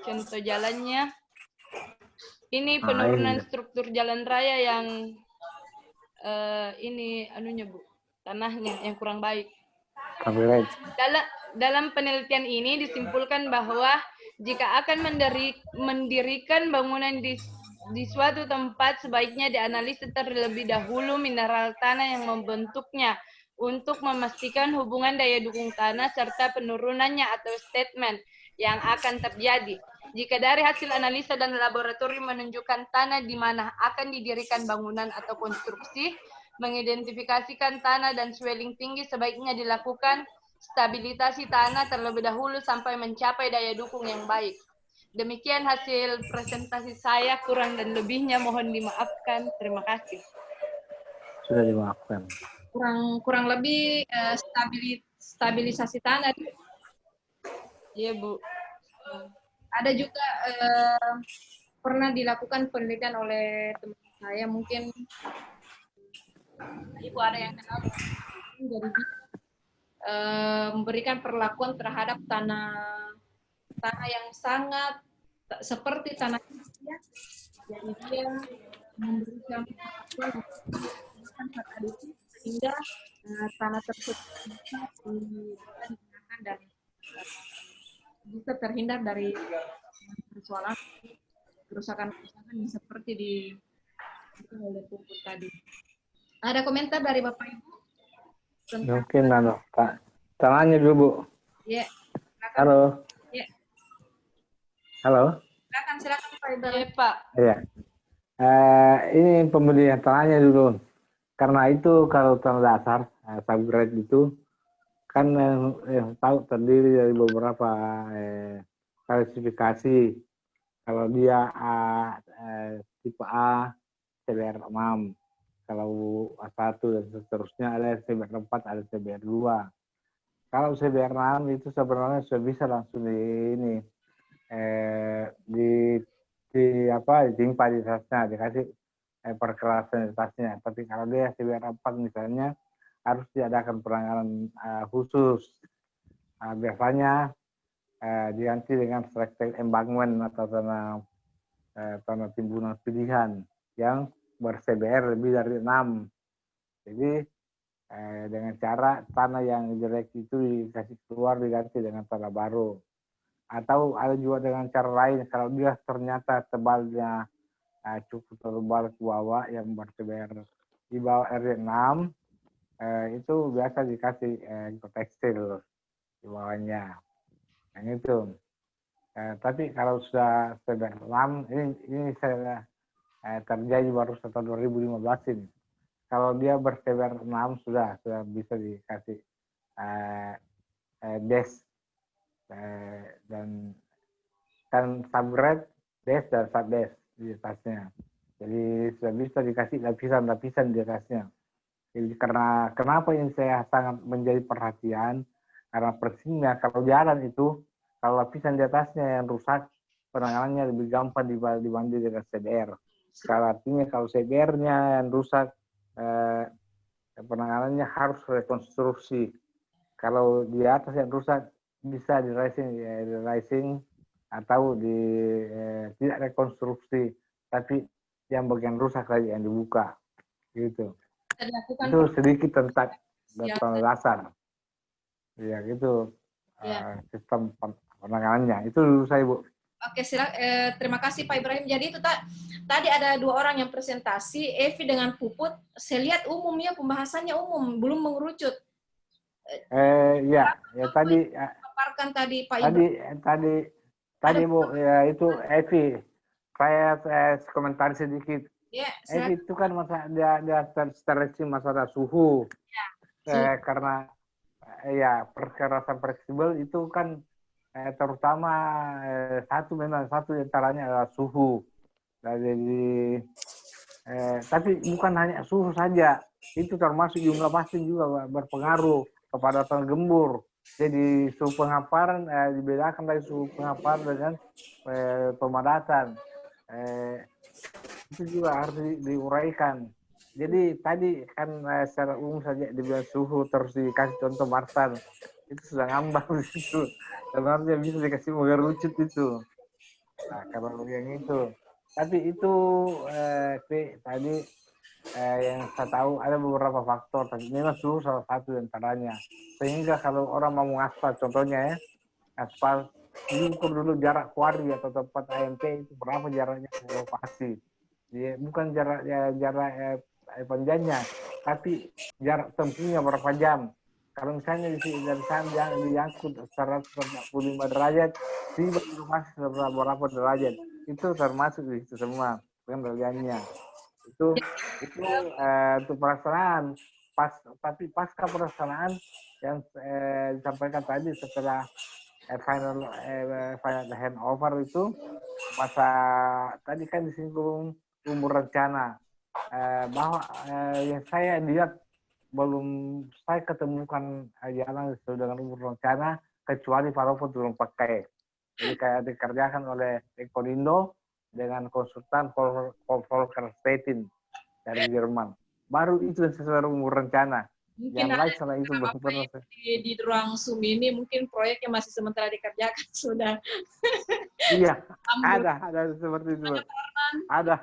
S3: contoh jalannya. Ini penurunan struktur jalan raya yang ini anunya, Bu, tanahnya yang kurang baik. Dalam penelitian ini disimpulkan bahwa Jika akan mendirikan bangunan di suatu tempat, sebaiknya dianalisis terlebih dahulu mineral tanah yang membentuknya untuk memastikan hubungan daya dukung tanah serta penurunannya atau statement yang akan terjadi. Jika dari hasil analisa dan laboratorium menunjukkan tanah di mana akan didirikan bangunan atau konstruksi, mengidentifikasikan tanah dan swelling tinggi, sebaiknya dilakukan stabilisasi tanah terlebih dahulu sampai mencapai daya dukung yang baik. Demikian hasil presentasi saya, kurang dan lebihnya mohon dimaafkan. Terima kasih.
S2: Sudah dimaafkan.
S1: Kurang lebih stabilisasi tanah.
S3: Iya, Bu.
S1: Ada juga pernah dilakukan penelitian oleh teman saya, mungkin Ibu ada yang kenal, jadi memberikan perlakuan terhadap tanah yang sangat seperti tanah Indonesia. Jadi dia memberikan perlakuan sehingga tanah tersebut bisa digunakan dan bisa terhindar dari persoalan kerusakan yang seperti di oleh Puput tadi. Ada komentar dari Bapak Ibu?
S2: Mungkin tangannya dulu, Bu.
S1: Ya.
S2: Halo.
S1: Ya.
S2: Halo.
S1: Silakan Pak Ibu.
S3: Iya, Pak.
S2: Iya. Ini pembelian tanahnya dulu. Karena itu kalau tanah dasar, subgrade itu kan tahu terdiri dari beberapa klasifikasi. Kalau dia tipe A, CBR 6. Kalau A1 dan seterusnya ada CBR 4, ada CBR 2. Kalau CBR 6 itu sebenarnya sudah bisa langsung ditimpa di atasnya, dikasih perkerasan di atasnya. Tapi kalau dia CBR 4 misalnya harus diadakan penanganan khusus. Biasanya diganti dengan selected embankment atau tanah timbunan pilihan yang ber-CBR lebih dari 6. Jadi dengan cara tanah yang jelek itu dikasih keluar diganti dengan tanah baru. Atau ada juga dengan cara lain, kalau dia ternyata tebalnya cukup tebal ke bawah yang ber-CBR di bawah R6, itu biasa dikasih tekstil di bawahnya. Yang itu. Tapi kalau sudah CBR 6, ini saya terjadi baru tahun 2015 ini. Kalau dia ber-CBR 6 sudah bisa dikasih DES dan kan subgrade, DES dan subDES di atasnya. Jadi sudah bisa dikasih lapisan-lapisan di atasnya. Jadi kenapa ini saya sangat menjadi perhatian, karena persisnya kalau jalan itu, kalau lapisan di atasnya yang rusak, penanganannya lebih gampang dibanding dengan CBR. Kalau artinya kalau CBR-nya yang rusak, penanganannya harus rekonstruksi. Kalau di atas yang rusak bisa di rising atau tidak rekonstruksi, tapi yang bagian rusak lagi yang dibuka, gitu. Itu sedikit tentang dasar, ya gitu. Sistem penanganannya itu dulu saya, Bu.
S1: Oke, terima kasih Pak Ibrahim. Jadi itu tadi ada 2 orang yang presentasi, Evi dengan Puput. Saya lihat umumnya pembahasannya umum, belum mengerucut.
S2: Ya tadi
S1: paparkan tadi Pak Ibrahim.
S2: Tadi Bu, ya itu Evi. Saya komentar sedikit.
S1: Ya,
S2: Evi itu kan dia stretching masalah suhu. Karena perkerasan fleksibel itu kan terutama satu antaranya adalah suhu. Jadi tapi bukan hanya suhu saja, itu termasuk jumlah pasien juga berpengaruh kepada tanah gembur. Jadi suhu penghamparan dibedakan dari suhu penghamparan dengan pemadatan. Itu juga harus diuraikan. Jadi tadi kan secara umum saja dibilang suhu, terus dikasih contoh Marsan, itu sudah ngambang di situ. Sebenarnya bisa dikasih mengerucut itu. Nah, kalau yang itu. Tapi itu tadi yang saya tahu ada beberapa faktor, tapi memang suhu salah satu antaranya. Sehingga kalau orang mau mengaspal, contohnya aspal diukur dulu jarak kuari atau tempat AMP itu berapa jaraknya ke lokasi. Ya, bukan jarak panjangnya, tapi jarak tempuhnya berapa jam. Kalau misalnya dari sana diangkut 145 derajat, tiba di lokasi berapa derajat, itu termasuk di situ semua pengendaliannya. Itu untuk pelaksanaan. Tapi pasca pelaksanaan yang disampaikan tadi setelah final handover itu, masa tadi kan disinggung umur rencana, bahwa yang saya lihat belum saya ketemukan jalan sesuai dengan umur rencana kecuali walaupun belum pakai. Jadi kayak dikerjakan oleh Ekolindo dengan konsultan Volker Stetin dari Jerman. Baru itu sesuai umur rencana.
S1: Mungkin
S2: Yang lain setelah itu belum
S1: apa
S2: pernah.
S1: di ruang Zoom ini mungkin proyeknya masih sementara dikerjakan sudah.
S2: Iya, ada seperti itu. Ada.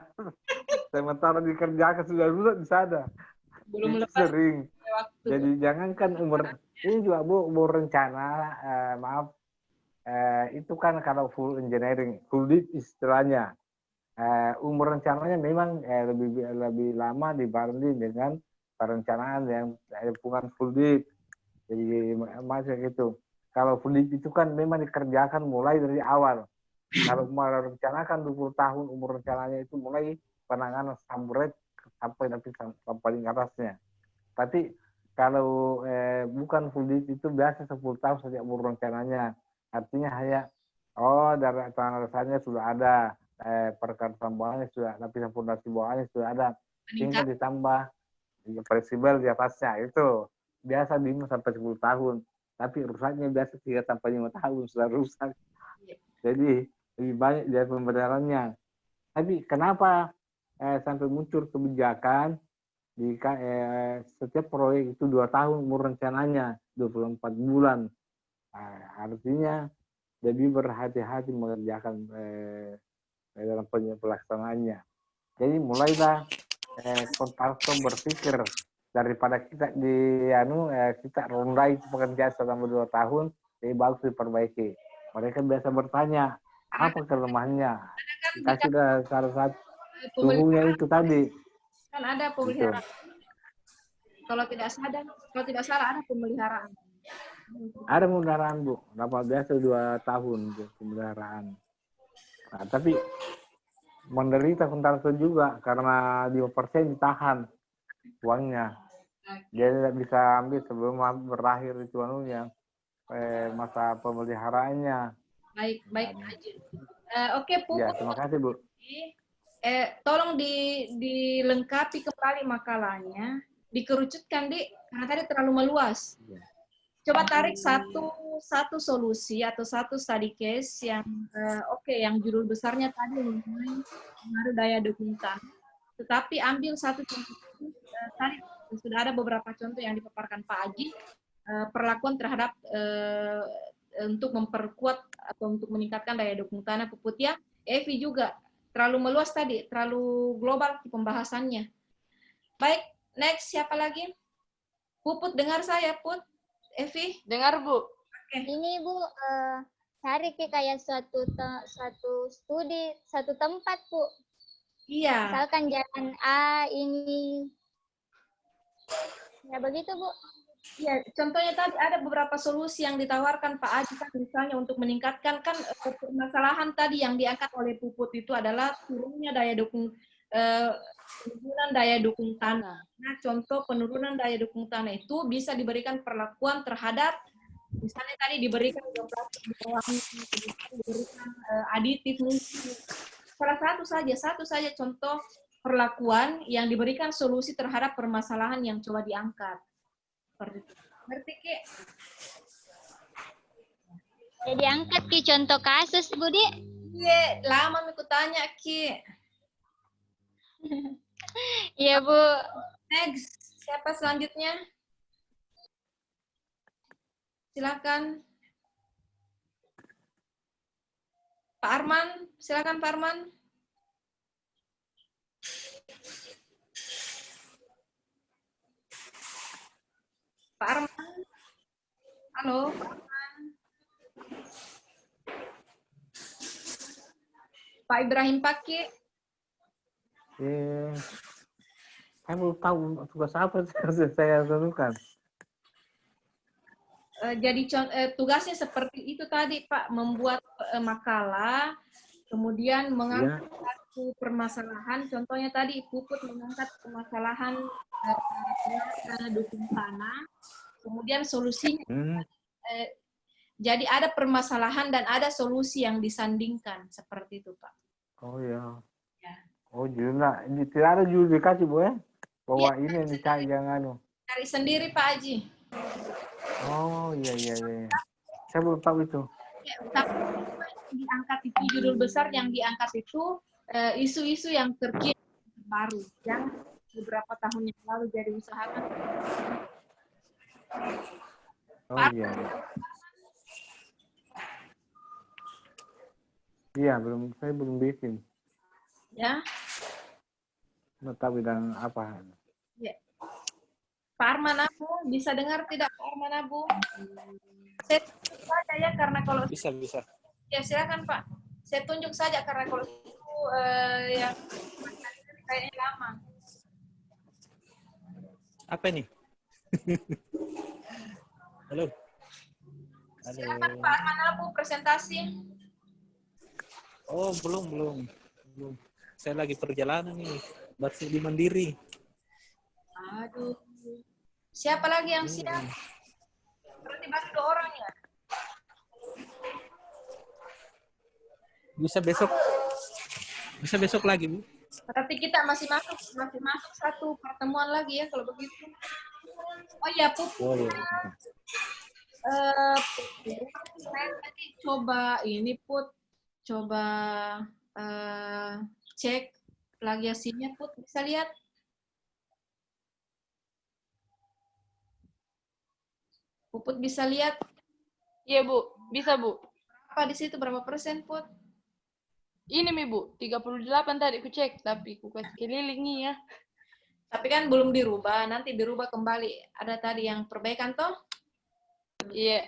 S2: Sementara dikerjakan sudah lulus bisa ada.
S1: Belum
S2: Itu
S1: lepas
S2: sering.
S1: waktu.
S2: Jadi jangankan umur ini juga Bu, umur rencana, itu kan kalau full engineering, full deep istilahnya. Umur rencananya memang lebih lama dibanding dengan perencanaan yang bukan full deep. Jadi macam itu. Kalau full deep itu kan memang dikerjakan mulai dari awal. Kalau merencanakan 20 tahun umur rencananya itu mulai penanganan samret sampai nanti paling atasnya. Tapi kalau bukan full deep itu biasa 10 tahun sejak umur rencananya. Artinya hanya dari tanah dasarnya sudah ada, perkara bawahnya sudah, lapisan fondasi bawahnya sudah ada, tinggal ditambah fleksibel di atasnya. Itu biasa 5 sampai 10 tahun. Tapi rusaknya biasa 3 sampai 5 tahun sudah rusak. Jadi lebih banyak dari pembenarannya. Tapi kenapa sampai muncul kebijakan jika setiap proyek itu 2 tahun umur rencananya, 24 bulan. Artinya lebih berhati-hati mengerjakan dalam pelaksanaannya. Jadi mulailah kontraktor berpikir daripada kita kita rondai pekerjaan selama 2 tahun, lebih bagus diperbaiki. Mereka biasa bertanya, apa kelemahannya? Kasih salah satu suhunya itu tadi.
S1: Kan ada pemeliharaan. Kalau tidak salah ada pemeliharaan.
S2: Ada pemeliharaan Bu, dapat biasa 2 tahun pemeliharaan. Nah, tapi menderita kontraktor juga karena 5% ditahan uangnya. Dia tidak bisa ambil sebelum berakhir itu masa pemeliharaannya.
S1: Baik. Oke, Puput.
S2: Ya, terima kasih Bu.
S1: Tolong dilengkapi kembali makalahnya, dikerucutkan karena tadi terlalu meluas. Coba tarik satu solusi atau satu study case yang yang judul besarnya tadi mengenai pengaruh daya dukung tanah. Tetapi ambil satu contoh tadi sudah ada beberapa contoh yang dipaparkan Pak Aji, perlakuan terhadap untuk memperkuat atau untuk meningkatkan daya dukung tanah Puput ya. Evi juga terlalu meluas tadi, terlalu global pembahasannya. Baik, next siapa lagi? Puput dengar saya, Put? Evi?
S3: Dengar, Bu.
S1: Okay.
S4: Ini Bu, cari kayak suatu studi, satu tempat Bu.
S1: Iya.
S4: Misalkan jalan A ini. Ya begitu Bu.
S1: Ya, contohnya tadi ada beberapa solusi yang ditawarkan Pak Aji kan, misalnya untuk meningkatkan kan permasalahan tadi yang diangkat oleh Puput itu adalah turunnya daya dukung penurunan daya dukung tanah. Nah, contoh penurunan daya dukung tanah itu bisa diberikan perlakuan terhadap misalnya tadi diberikan diberikan aditif mungkin. Satu saja contoh perlakuan yang diberikan solusi terhadap permasalahan yang coba diangkat. Ngerti Ki?
S4: Jadi angkat Ki contoh kasus Budi.
S1: Iya, lama aku tanya Ki.
S4: Iya Bu.
S1: Next, siapa selanjutnya? Silakan. Pak Arman, silakan Pak Arman. Pak Arman. Halo, Pak Arman. Pak Ibrahim Paki.
S2: Saya belum tahu tugas apa saya lakukan.
S1: Jadi tugasnya seperti itu tadi Pak, membuat makalah, kemudian mengangkat satu permasalahan. Contohnya tadi Puput mengangkat permasalahan dukung tanah, kemudian solusinya. Jadi ada permasalahan dan ada solusi yang disandingkan seperti itu Pak.
S2: Oh ya.
S1: Ya.
S2: Oh juga tidak ada juga dikasih Bu ya? Bahwa
S1: Ya,
S2: ini yang dicari jangan.
S1: cari sendiri Pak Haji.
S2: Oh iya. Saya belum tahu itu.
S1: Ya, tapi diangkat itu judul besar yang diangkat itu isu-isu yang terkini baru yang beberapa tahun yang lalu jadi usahakan.
S2: Oh iya. Iya, saya belum bikin.
S1: Ya.
S2: Mata bidang apa?
S1: Ya. Pak Arman Abu, bisa dengar tidak Pak Arman Abu? Saya tunjuk saja ya, karena kalau
S5: Bisa.
S1: ya silakan Pak. Saya tunjuk saja karena kalau itu yang kayaknya lama.
S5: Apa ini? Halo.
S1: Silakan Pak Arman Abu presentasi.
S5: Oh, belum. Saya lagi perjalanan nih. Baru di Mandiri.
S1: Aduh. Siapa lagi yang siap? Berarti baru 2 orang ya?
S5: Bisa besok lagi, Bu.
S1: Tapi kita masih masuk satu pertemuan lagi ya kalau begitu. Oh ya, Puput.
S5: Oh iya.
S1: Saya tadi coba ini coba cek plagiasinya Put, bisa lihat? Puput bisa lihat?
S3: Iya, Bu. Bisa, Bu.
S1: Apa di situ berapa persen Put?
S3: Ini Mi, Bu. 38 tadi ku cek, tapi ku kasih keliling nih ya.
S1: Tapi kan belum dirubah, nanti dirubah kembali. Ada tadi yang perbaikan toh?
S3: Iya.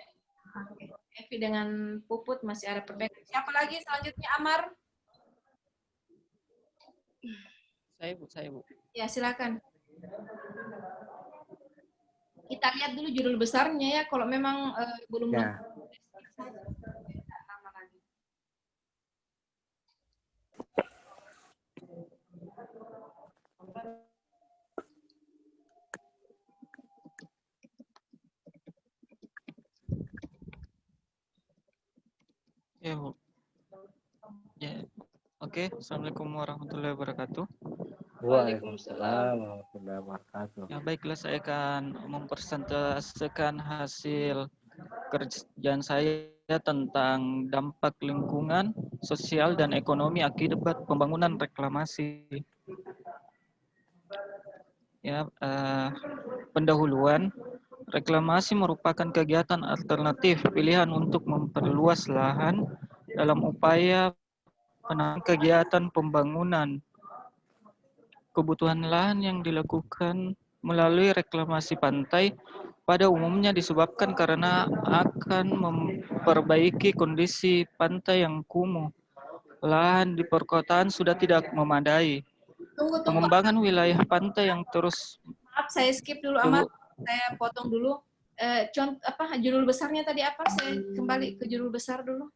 S1: Evi dengan Puput masih ada perbaikan. Siapa lagi selanjutnya, Amar?
S5: Saya, Bu.
S1: Ya, silakan. Kita lihat dulu judul besarnya ya, kalau memang belum
S2: Ya.
S1: lama lagi.
S7: Ya, Bu. Ya. Oke, Assalamualaikum warahmatullahi wabarakatuh.
S2: Waalaikumsalam warahmatullahi wabarakatuh.
S7: Ya, baiklah, saya akan mempresentasikan hasil kerjaan saya tentang dampak lingkungan, sosial, dan ekonomi akibat pembangunan reklamasi. Ya, pendahuluan, reklamasi merupakan kegiatan alternatif pilihan untuk memperluas lahan dalam upaya penanganan kegiatan pembangunan. Kebutuhan lahan yang dilakukan melalui reklamasi pantai pada umumnya disebabkan karena akan memperbaiki kondisi pantai yang kumuh. Lahan di perkotaan sudah tidak memadai.
S1: Tunggu.
S7: Pengembangan wilayah pantai yang terus...
S1: Maaf, saya skip dulu, Amar. Saya potong dulu. Judul besarnya tadi apa? Saya kembali ke judul besar dulu.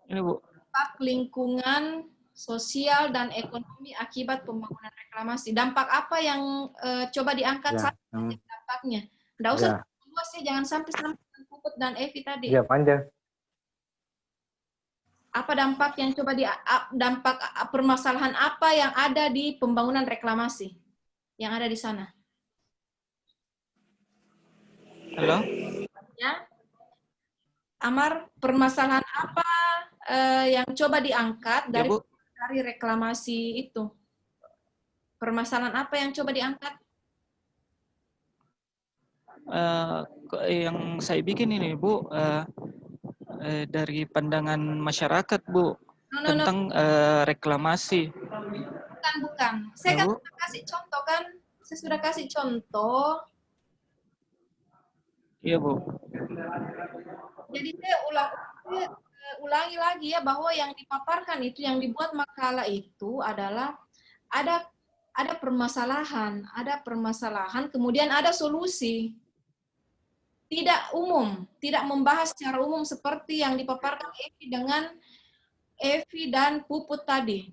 S7: Ini, Bu.
S1: Dampak lingkungan, sosial, dan ekonomi akibat pembangunan reklamasi. Dampak apa yang coba diangkat
S2: Ya.
S1: dampaknya? Nggak usah luas ya, jangan sampai Puput dan Evi tadi.
S2: Ya, panjang.
S1: Apa dampak yang dampak permasalahan apa yang ada di pembangunan reklamasi yang ada di sana?
S7: Halo?
S1: Ya. Amar, permasalahan apa yang coba diangkat
S7: Ya, Bu.
S1: dari reklamasi itu? Permasalahan apa yang coba diangkat?
S7: Yang saya bikin ini, Bu, dari pandangan masyarakat, Bu, tentang reklamasi.
S1: Bukan. Saya
S7: Ya, Bu.
S1: kasih contoh kan? Saya sudah kasih contoh.
S7: Iya, Bu.
S1: Jadi saya ulang ulangi lagi ya, bahwa yang dipaparkan itu, yang dibuat makalah itu adalah ada permasalahan, kemudian ada solusi. Tidak umum, tidak membahas secara umum seperti yang dipaparkan Evi dan Puput tadi.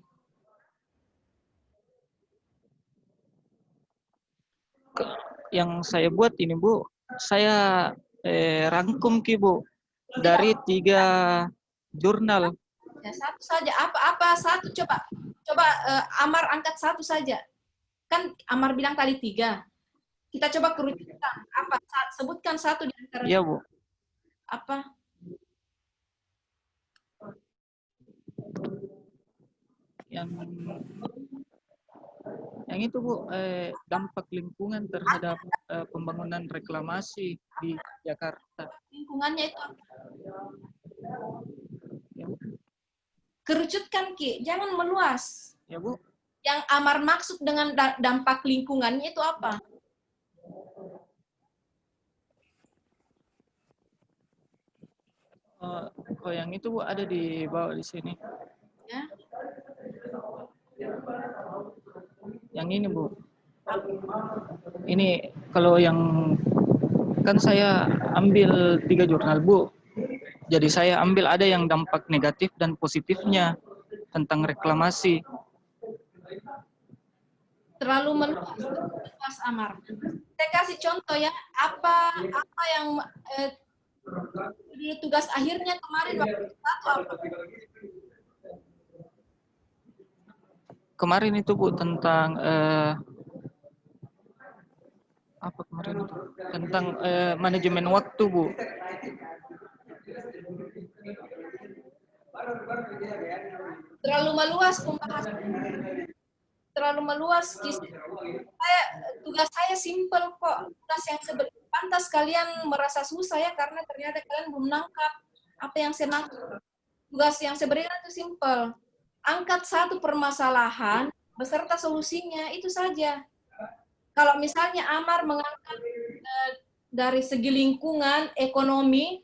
S7: Yang saya buat ini Bu, saya rangkum Bu dari 3 jurnal.
S1: Ya, satu saja. Apa satu, coba Amar angkat satu saja. Kan Amar bilang tadi 3. Kita coba kerucutkan. Apa? Sebutkan satu di antara.
S7: Iya Bu.
S1: Apa?
S7: Yang itu Bu, dampak lingkungan terhadap pembangunan reklamasi di Jakarta.
S1: Lingkungannya itu apa?
S7: Ya,
S1: Kerucutkan Ki, jangan meluas.
S7: ya Bu.
S1: Yang Amar maksud dengan dampak lingkungannya itu apa?
S7: Oh, yang itu Bu ada di bawah di sini.
S1: Ya.
S7: Yang ini Bu. Ini kalau yang kan saya ambil 3 jurnal Bu. Jadi saya ambil ada yang dampak negatif dan positifnya tentang reklamasi.
S1: Terlalu meluas Amar. Saya kasih contoh ya, apa yang tugas akhirnya kemarin waktu satu apa?
S7: Kemarin itu Bu tentang apa kemarin itu? Tentang manajemen waktu Bu.
S1: Terlalu meluas pembahasan. Terlalu meluas. Tugas saya simpel kok. Tugas yang pantas kalian merasa susah ya, karena ternyata kalian belum nangkap apa yang saya maksud. Tugas yang sebenarnya itu simpel. Angkat satu permasalahan beserta solusinya, itu saja. Kalau misalnya Amar mengangkat dari segi lingkungan, ekonomi,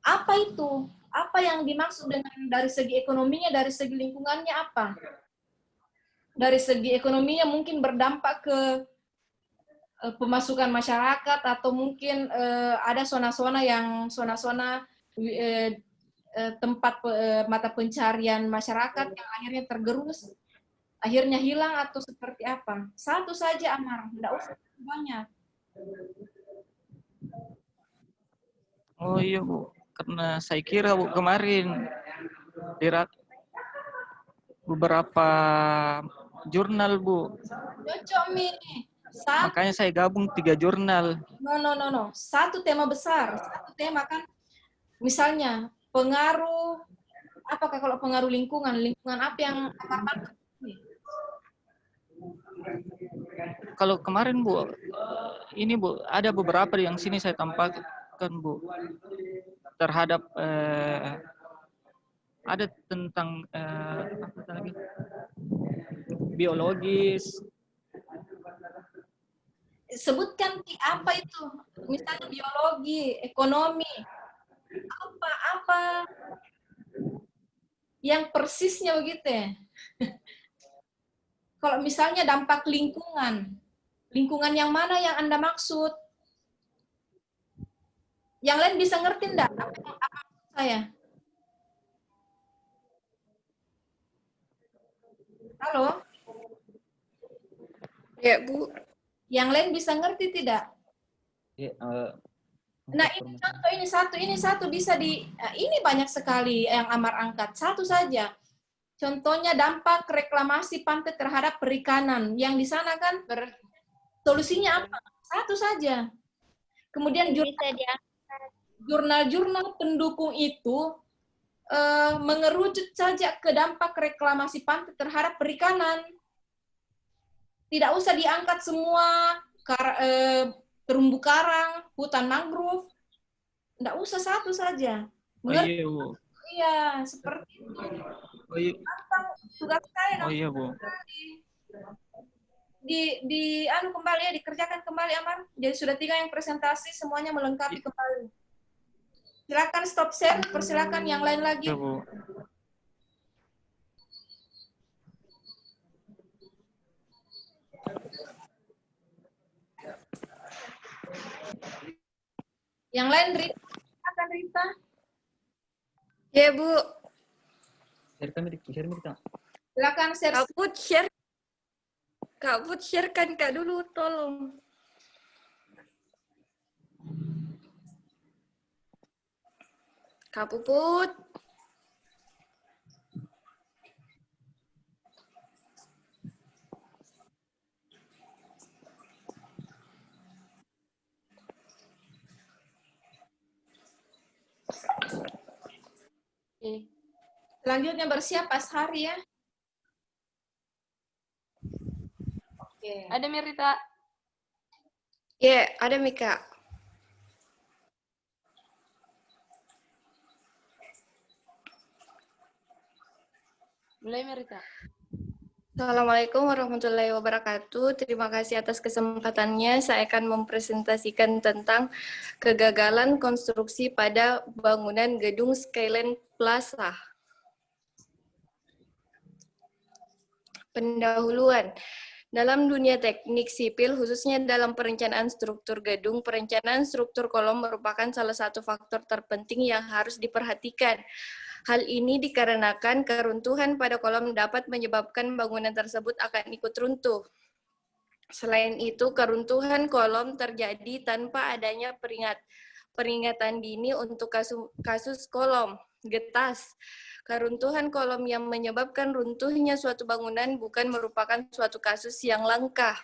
S1: apa itu? Apa yang dimaksud dengan dari segi ekonominya, dari segi lingkungannya apa? Dari segi ekonominya mungkin berdampak ke pemasukan masyarakat, atau mungkin ada zona-zona tempat mata pencarian masyarakat yang akhirnya tergerus, akhirnya hilang, atau seperti apa. Satu saja Amar, tidak usah banyak.
S7: Oh iya Bu, karena saya kira Bu kemarin beberapa jurnal Bu.
S1: Cocok Mi.
S7: Makanya saya gabung 3 jurnal.
S1: No. Satu tema besar, satu tema kan. Misalnya pengaruh, apakah kalau pengaruh lingkungan apa yang
S7: Kalau kemarin Bu, ini Bu, ada beberapa yang sini saya tampakkan Bu, terhadap ada tentang apa lagi, biologis.
S1: Sebutkan apa itu, misalnya biologi, ekonomi, apa yang persisnya begitu ya. Kalau misalnya dampak lingkungan yang mana yang Anda maksud? Yang lain bisa ngerti enggak apa maksud saya? Halo?
S8: Ya, Bu.
S1: Yang lain bisa ngerti tidak?
S5: Ya,
S1: Nah, ini contoh, ini satu bisa ini banyak sekali yang Amar angkat. Satu saja. Contohnya dampak reklamasi pantai terhadap perikanan. Yang di sana kan solusinya apa? Satu saja. Kemudian jurnal-jurnal pendukung itu mengerucut saja ke dampak reklamasi pantai terhadap perikanan. Tidak usah diangkat semua terumbu karang, hutan mangrove. Tidak usah, satu saja.
S7: Mengerti? Oh iya Bu.
S1: Iya, seperti itu.
S7: Oh iya.
S1: Tugas saya.
S7: Oh iya Bu.
S1: Kembali ya, dikerjakan kembali Amar. Jadi sudah 3 yang presentasi, semuanya melengkapi kembali. Silakan stop share, persilakan yang lain lagi.
S7: Ya, Bu.
S1: Yang lain Rita, silakan Rita.
S8: Ya, Bu.
S7: Share Mirta.
S1: Silakan share.
S8: Kak Put share. Kak Put sharekan Kak dulu, tolong. Kak Puput.
S1: Selanjutnya bersiap pas hari ya. Oke.
S3: Ada Mirita.
S8: Ya, ada Mika.
S3: Mulai Mirita.
S8: Assalamualaikum warahmatullahi wabarakatuh. Terima kasih atas kesempatannya. Saya akan mempresentasikan tentang kegagalan konstruksi pada bangunan gedung Skyline Plaza. Pendahuluan. Dalam dunia teknik sipil, khususnya dalam perencanaan struktur gedung, perencanaan struktur kolom merupakan salah satu faktor terpenting yang harus diperhatikan. Hal ini dikarenakan keruntuhan pada kolom dapat menyebabkan bangunan tersebut akan ikut runtuh. Selain itu, keruntuhan kolom terjadi tanpa adanya peringatan dini untuk kasus kolom getas. Keruntuhan kolom yang menyebabkan runtuhnya suatu bangunan bukan merupakan suatu kasus yang langka.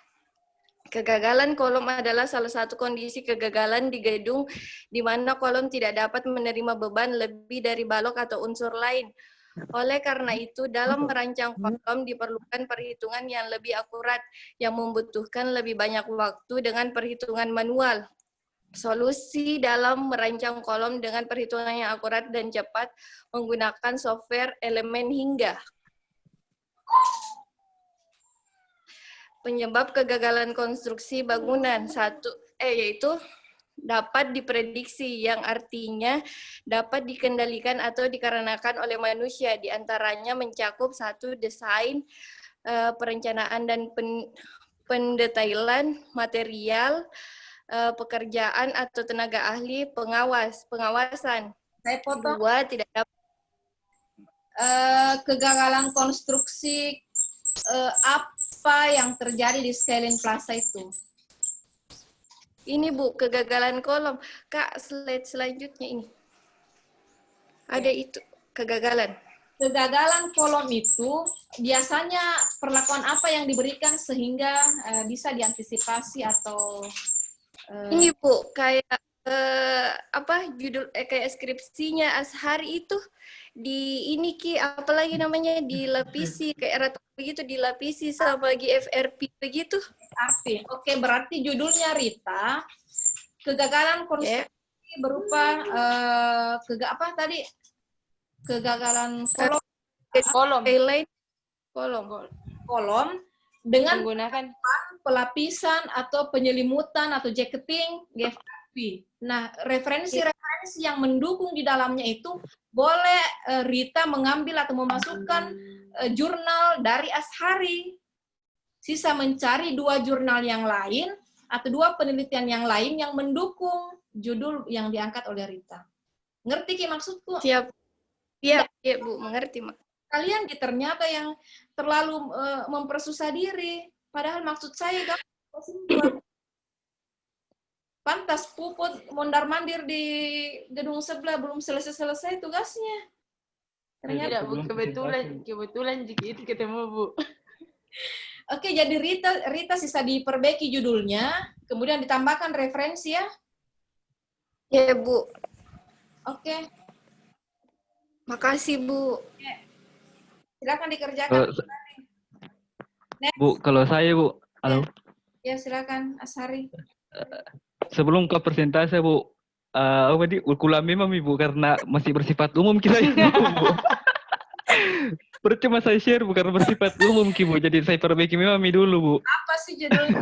S8: Kegagalan kolom adalah salah satu kondisi kegagalan di gedung di mana kolom tidak dapat menerima beban lebih dari balok atau unsur lain. Oleh karena itu, dalam merancang kolom diperlukan perhitungan yang lebih akurat yang membutuhkan lebih banyak waktu dengan perhitungan manual. Solusi dalam merancang kolom dengan perhitungan yang akurat dan cepat menggunakan software elemen hingga. Penyebab kegagalan konstruksi bangunan yaitu dapat diprediksi, yang artinya dapat dikendalikan atau dikarenakan oleh manusia. Di antaranya mencakup 1. Desain, perencanaan dan pendetailan material, pekerjaan atau tenaga ahli, pengawasan.
S1: Saya potong.
S8: 2. Tidak dapat
S1: Kegagalan konstruksi apa yang terjadi di Skyline Plaza itu?
S8: ini Bu, kegagalan kolom. Kak, slide selanjutnya ini. Ada itu, kegagalan.
S1: Kegagalan kolom itu biasanya perlakuan apa yang diberikan sehingga bisa diantisipasi atau
S8: Ini Bu, kayak judul kayak skripsinya Ashari itu di ini apalagi namanya dilapisi kayak rata begitu, dilapisi sama GFRP begitu.
S1: arti? Oke, berarti judulnya Rita, kegagalan konstruksi berupa kegagalan kolom dengan
S3: Menggunakan
S1: pelapisan atau penyelimutan atau jacketing GFRP. Nah, referensi-referensi yang mendukung di dalamnya itu boleh Rita mengambil atau memasukkan jurnal dari Ashari. Sisa mencari 2 jurnal yang lain atau 2 penelitian yang lain yang mendukung judul yang diangkat oleh Rita. Ngerti Ki maksudku?
S8: Siap. Iya, Bu, mengerti, Mak.
S1: Kalian ternyata yang terlalu mempersusah diri. Padahal maksud saya pantas Puput mondar-mandir di gedung sebelah belum selesai-selesai tugasnya. Ternyata.
S3: tidak, Bu, kebetulan jika itu ketemu, Bu.
S1: Oke, jadi Rita sisa diperbaiki judulnya, kemudian ditambahkan referensi ya.
S8: Ya, Bu.
S1: Oke.
S8: Makasih, Bu.
S1: Silakan dikerjakan.
S7: Bu, kalau saya Bu, halo.
S1: Ya, silakan Ashari.
S7: Sebelum ke persentase Bu, ulang memang Bu karena masih bersifat umum kita Bu. Percuma saya share Bu karena bersifat umum Bu, jadi saya perbaiki memang dulu Bu.
S1: Apa sih judulnya?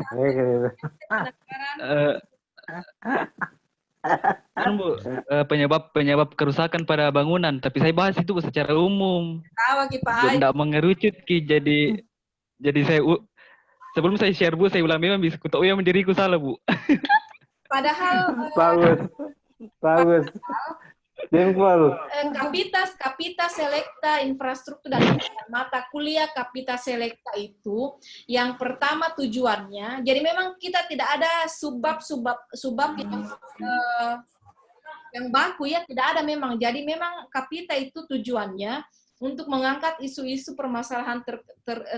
S7: Kan Bu, penyebab kerusakan pada bangunan, tapi saya bahas itu secara umum.
S1: Tawa Ki Pak Ai.
S7: Tidak mengerucut Ki, jadi sebelum saya share Bu, saya ulang memang bisa kutahui yang diriku salah Bu.
S1: Padahal
S2: bagus. Simpel.
S1: Kapita Selekta Infrastruktur dan mata kuliah Kapita Selekta itu yang pertama tujuannya, jadi memang kita tidak ada subbab yang baku ya, tidak ada memang. Jadi memang Kapita itu tujuannya untuk mengangkat isu-isu permasalahan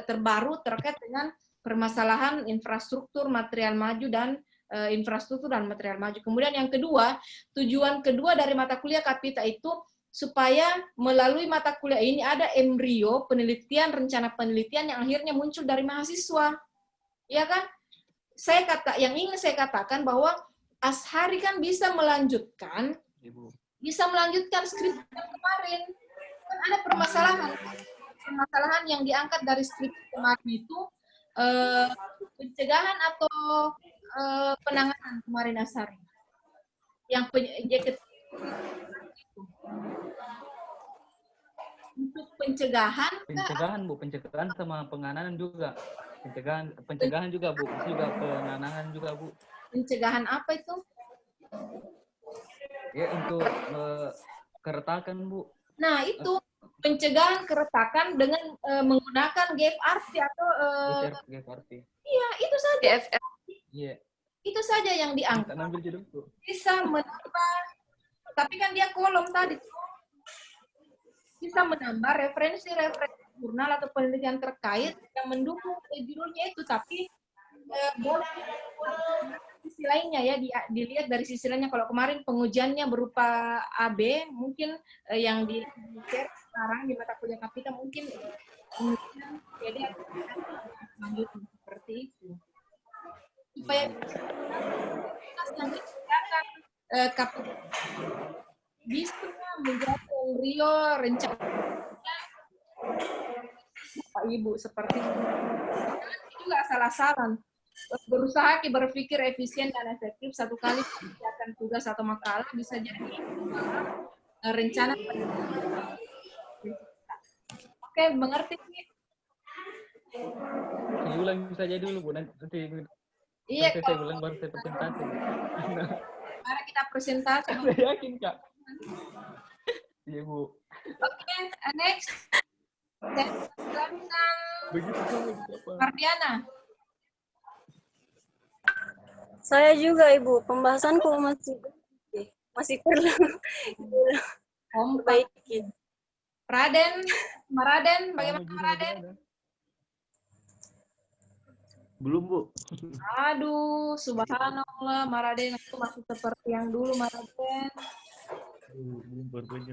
S1: terbaru terkait dengan permasalahan infrastruktur material maju dan infrastruktur dan material maju. Kemudian yang kedua, tujuan kedua dari mata kuliah Kapita itu supaya melalui mata kuliah ini ada embrio penelitian, rencana penelitian yang akhirnya muncul dari mahasiswa. Ya kan? Yang ingin saya katakan bahwa Ashari kan bisa melanjutkan skripsi yang kemarin. Kan ada permasalahan yang diangkat dari skripsi kemarin itu pencegahan atau penanganan kemarin Ashari. Yang untuk pencegahan
S7: Bu, pencegahan sama penanganan juga. Pencegahan juga Bu, juga penanganan juga Bu.
S1: Pencegahan apa itu?
S7: Ya untuk keretakan Bu.
S1: Nah itu pencegahan keretakan dengan menggunakan GFRT atau
S7: GFRT.
S1: Iya itu saja.
S8: GFR.
S7: Iya.
S1: Itu saja yang diangkat. Bisa menambah, tapi kan dia kolom tadi. Bisa menambah referensi-referensi jurnal atau penelitian terkait yang mendukung judulnya itu, tapi boleh sisi lainnya ya, dilihat dari sisi lainnya. Kalau kemarin pengujiannya berupa AB, mungkin yang di-share sekarang di mata kuliah Kapita mungkin jadi lanjut seperti itu. Supaya yang disediakan Kapita bisa menjadi embrio rencana Bapak Ibu seperti itu. Juga asal-asalan. Berusaha berpikir efisien dan efektif, satu kali mengerjakan tugas atau makalah bisa jadi rencana. Oke, mengerti?
S7: Diulang saja dulu Bu, nanti
S1: iya,
S7: saya ulang baru saya presentasi.
S1: Mari kita presentasi.
S7: Saya yakin Kak. Iya Bu.
S1: Oke, next. Mardiana.
S9: Saya juga Ibu, pembahasanku masih perlu diperbaiki.
S1: Raden, bagaimana Raden?
S5: Belum Bu.
S1: Aduh, subhanallah, Maraden itu masih seperti yang dulu Maraden.
S5: Belum berbeda.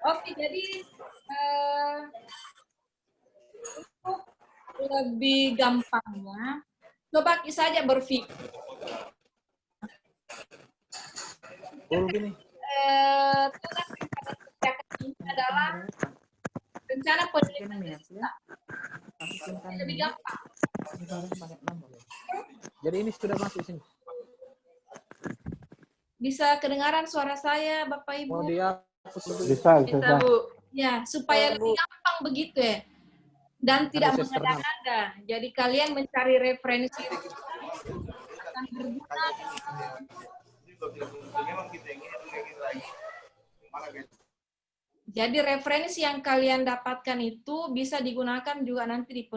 S1: Oke, jadi untuk lebih gampangnya, coba saja berpikir.
S5: Oh, gini.
S1: Ini adalah rencana penelitian lebih gampang.
S5: Jadi ini sudah masuk sini.
S1: Bisa kedengaran suara saya, Bapak Ibu?
S5: Mau dihapus dulu.
S2: Bisa.
S1: Bu. Ya, supaya lebih gampang begitu ya. Dan tidak mengada-ngada. Jadi kalian mencari referensi akan berguna. Jadi referensi yang kalian dapatkan itu bisa digunakan juga nanti di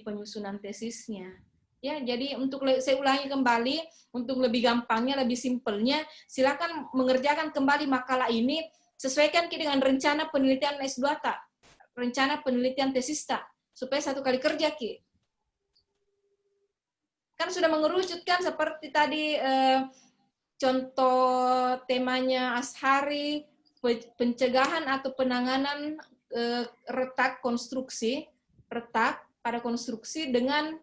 S1: penyusunan tesisnya. Ya, jadi untuk saya ulangi kembali, untuk lebih gampangnya, lebih simpelnya, silakan mengerjakan kembali makalah ini, sesuaikan dengan rencana penelitian S2 tak, rencana penelitian tesis tak, supaya satu kali kerja Ki. Kan sudah mengerucutkan seperti tadi contoh temanya Ashari, pencegahan atau penanganan retak pada konstruksi dengan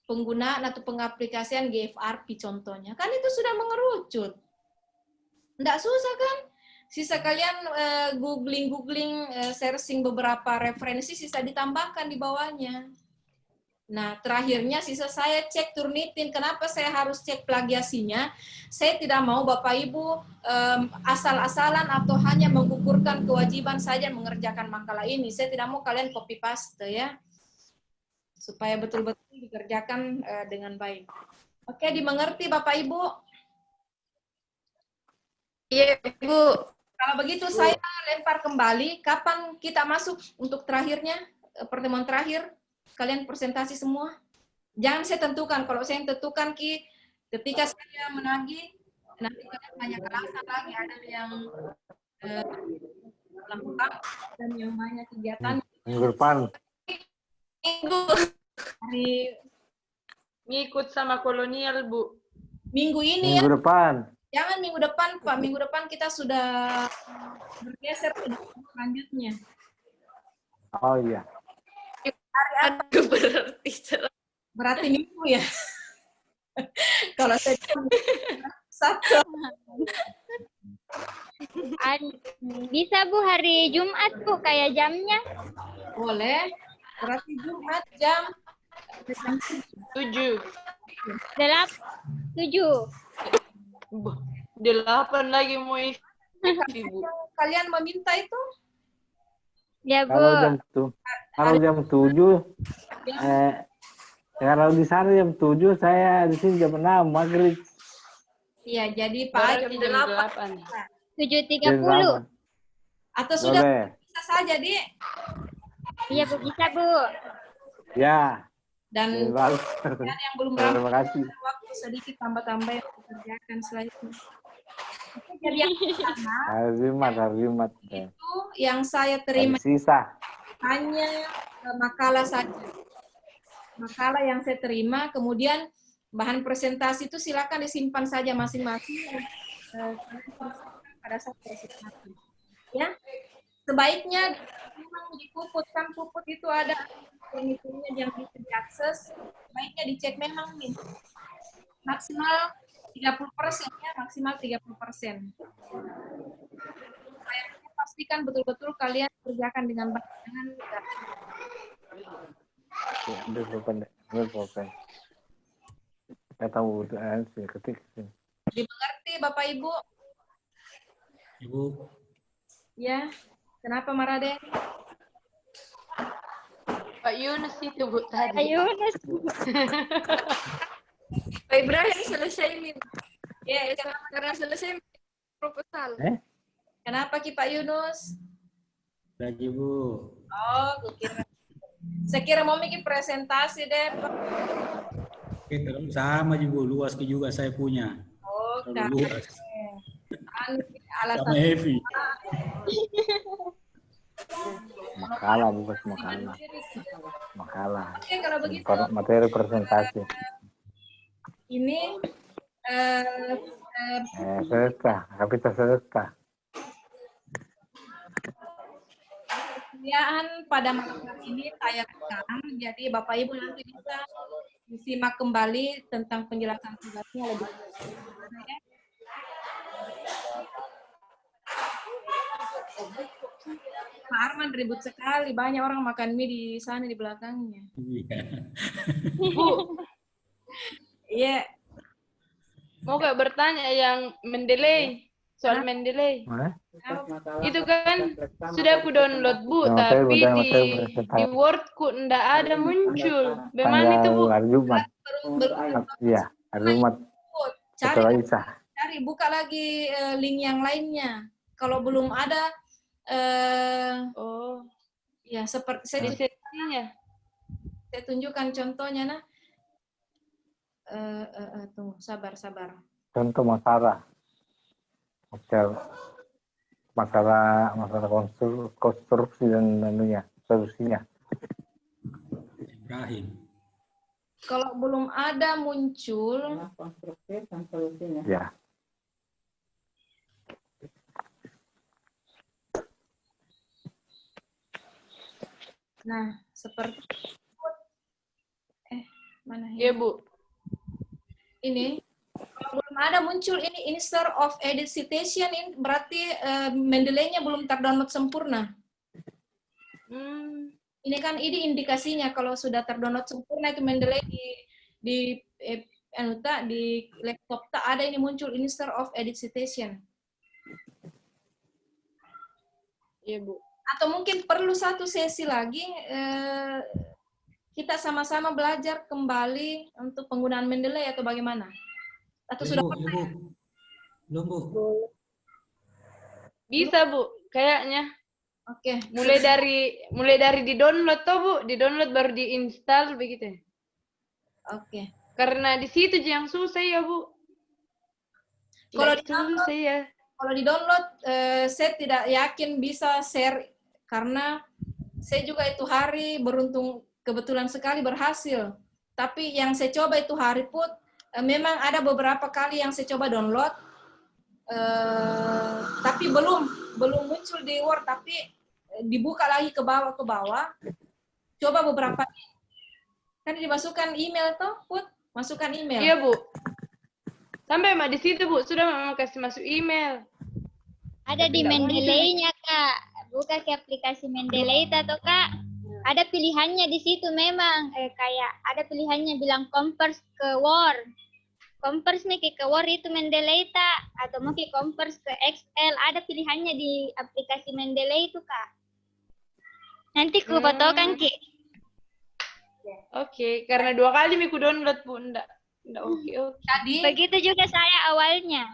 S1: penggunaan atau pengaplikasian GFRP contohnya. Kan itu sudah mengerucut. Nggak susah kan? Sisa kalian googling, searching beberapa referensi, sisa ditambahkan di bawahnya. Nah, terakhirnya sisa saya cek Turnitin. Kenapa saya harus cek plagiasinya? Saya tidak mau Bapak Ibu asal-asalan atau hanya mengukurkan kewajiban saja mengerjakan makalah ini. Saya tidak mau kalian copy paste ya, supaya betul-betul dikerjakan dengan baik. Oke, dimengerti Bapak Ibu?
S8: Iya, Bu.
S1: Kalau begitu saya lempar kembali. Kapan kita masuk untuk terakhirnya, pertemuan terakhir? Kalian presentasi semua. Jangan saya tentukan. Kalau saya yang tentukan, ketika saya menagih, nanti kalian banyak alasan lagi. Ada yang lengkap dan yang banyak kegiatan.
S2: Minggu depan.
S8: Minggu.
S1: Hari
S3: Ngikut sama kolonial, Bu.
S1: minggu ini
S2: Minggu
S1: ya.
S2: depan.
S1: Jangan minggu depan, Pak. Minggu depan kita sudah bergeser ke selanjutnya.
S2: Oh iya.
S8: Aduh,
S1: Berarti minggu ya. Kalau saya satu.
S4: Bisa Bu hari Jumat Bu kayak jamnya?
S1: Boleh. Berarti Jumat jam
S3: 7.
S4: 7.
S3: 8 lagi mau isi, Bu.
S1: Kalian meminta itu?
S4: Ya Bu.
S2: Kalau jam 7, kalau di sana jam 7, saya di sini jam 6 maghrib.
S1: Iya, jadi Pak
S3: Jam 8.
S4: 7.30.
S1: Atau sudah
S2: Boleh.
S1: bisa saja, Di.
S4: Iya Bu, bisa Bu.
S2: Ya.
S1: Dan
S2: Bagus.
S1: ada yang belum
S2: Terima
S1: rampung,
S2: kasih.
S1: waktu sedikit tambah-tambah yang dikerjakan setelah itu. Oke, jadi yang pertama
S2: Hari Jumat.
S1: itu yang saya terima
S2: Sisa.
S1: hanya makalah saja. Makalah yang saya terima, kemudian bahan presentasi itu silakan disimpan saja masing-masing pada saat presentasi. Ya, sebaiknya memang dipuput, kan puput itu ada perhitungannya yang bisa diakses, sebaiknya dicek memang nih maksimal 30% ya, maksimal 30%. Saya pastikan betul-betul kalian kerjakan dengan baik, jangan
S2: Ya, ambil. Saya tahu saya ketik.
S1: dimengerti Bapak Ibu?
S6: Ibu.
S1: Ya, kenapa Marade?
S3: Pak Yunus itu, Bu, tadi.
S4: Pak Yunus.
S8: Pak Ibrahim selesai nih.
S1: Ya,
S8: Karena selesai proposal.
S1: kenapa Ki Pak Yunus?
S6: Lagi Bu.
S1: Oh, saya kira mau bikin presentasi deh. Pak.
S6: Sama juga luas juga saya punya.
S1: Oh, kan.
S6: Luas.
S1: Alasan
S6: Sama heavy.
S2: Makalah bukan makalah. Makalah.
S1: Oke, kalau begitu
S2: Materi presentasi.
S1: ini
S2: Selesai. Kapita selesai.
S1: Kesediaan pada malam ini saya rekam, jadi Bapak Ibu nanti bisa disimak kembali tentang penjelasan tugasnya lebih lanjut. Pak Arman ribut sekali, banyak orang makan mie di sana di belakangnya.
S3: Bu,
S1: Iya,
S3: mau gak bertanya yang Mendeley? Soal Mendeley. Itu kan sudah aku download, Bu, tapi di Wordku ndak ada muncul. Bagaimana itu, Bu?
S2: Hari Jumat. Iya, hari Jumat.
S1: Cari, buka lagi link yang lainnya. Kalau belum ada, ya seperti saya tunjukkan contohnya, nah. Tunggu, sabar.
S2: Contoh masalah konstruksi dan solusinya.
S6: Ibrahim.
S1: Kalau belum ada muncul,
S2: Ya.
S1: nah seperti mana
S3: Iya, Bu.
S1: ini kalau belum ada muncul ini insert of edit citation, ini berarti Mendeley-nya belum terdownload sempurna. Ini kan ini indikasinya kalau sudah terdownload sempurna itu Mendeley di di laptop tak ada ini muncul instead of edit citation.
S3: Iya, Bu.
S1: Atau mungkin perlu satu sesi lagi kita sama-sama belajar kembali untuk penggunaan Mendeley atau bagaimana? Atau
S6: Ya,
S1: sudah
S6: Bu, ya, Bu. Belum, Bu.
S3: Bisa, Bu. Kayaknya.
S1: Oke.
S3: Mulai dari di-download toh, Bu. Di-download baru di-install begitu.
S1: Oke.
S3: Karena di situ yang susah ya, Bu.
S1: Kalau
S3: susah ya.
S1: Kalau di-download saya tidak yakin bisa share karena saya juga itu hari beruntung kebetulan sekali berhasil. Tapi yang saya coba itu hari put memang ada beberapa kali yang saya coba download tapi belum muncul di Word, tapi dibuka lagi ke bawah coba beberapa kan dimasukkan email toh put masukkan email.
S3: Iya, Bu. Sampai di situ, Bu, sudah Mama kasih masuk email.
S4: Ada di Mendeley-nya, Kak. Buka ke aplikasi Mendeley atau Kak. Ada pilihannya di situ memang kayak ada pilihannya bilang convert ke Word. Convert ke Word itu Mendeley tak atau mau convert ke Excel, ada pilihannya di aplikasi Mendeley itu, Kak. Nanti ku fotokan, Ki.
S3: Oke, karena 2 kali miku download, Bu. Nggak oke.
S1: Jadi
S4: begitu juga saya awalnya.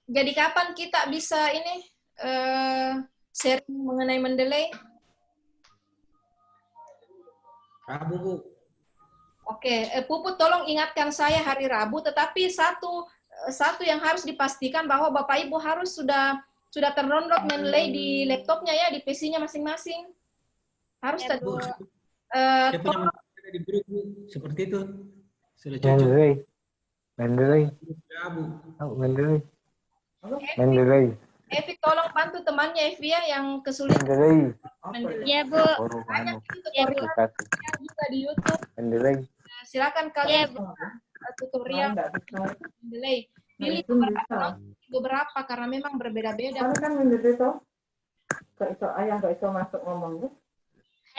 S1: Jadi kapan kita bisa ini sharing mengenai Mendeley?
S6: Rabu, Bu.
S1: Oke, Puput tolong ingatkan saya hari Rabu, tetapi satu yang harus dipastikan bahwa Bapak Ibu harus sudah terdownload Mendeley di laptopnya ya, di PC-nya masing-masing. Harus
S4: Ya, Bu.
S6: Saya punya ada di grup, Bu. Seperti itu. Sudah cocok.
S2: Mendeley.
S6: Ya, Bu.
S2: Oh, Mendeley.
S1: Evi tolong bantu temannya Evi ya yang kesulitan.
S2: Mendeley.
S4: Ya, Bu.
S1: Banyak tutorial juga di YouTube.
S2: Mendeley.
S1: Silakan kalian tutorial Mendeley. Pilih beberapa karena memang berbeda-beda.
S10: Kan Mendeley toh. Gak iso masuk ngomong.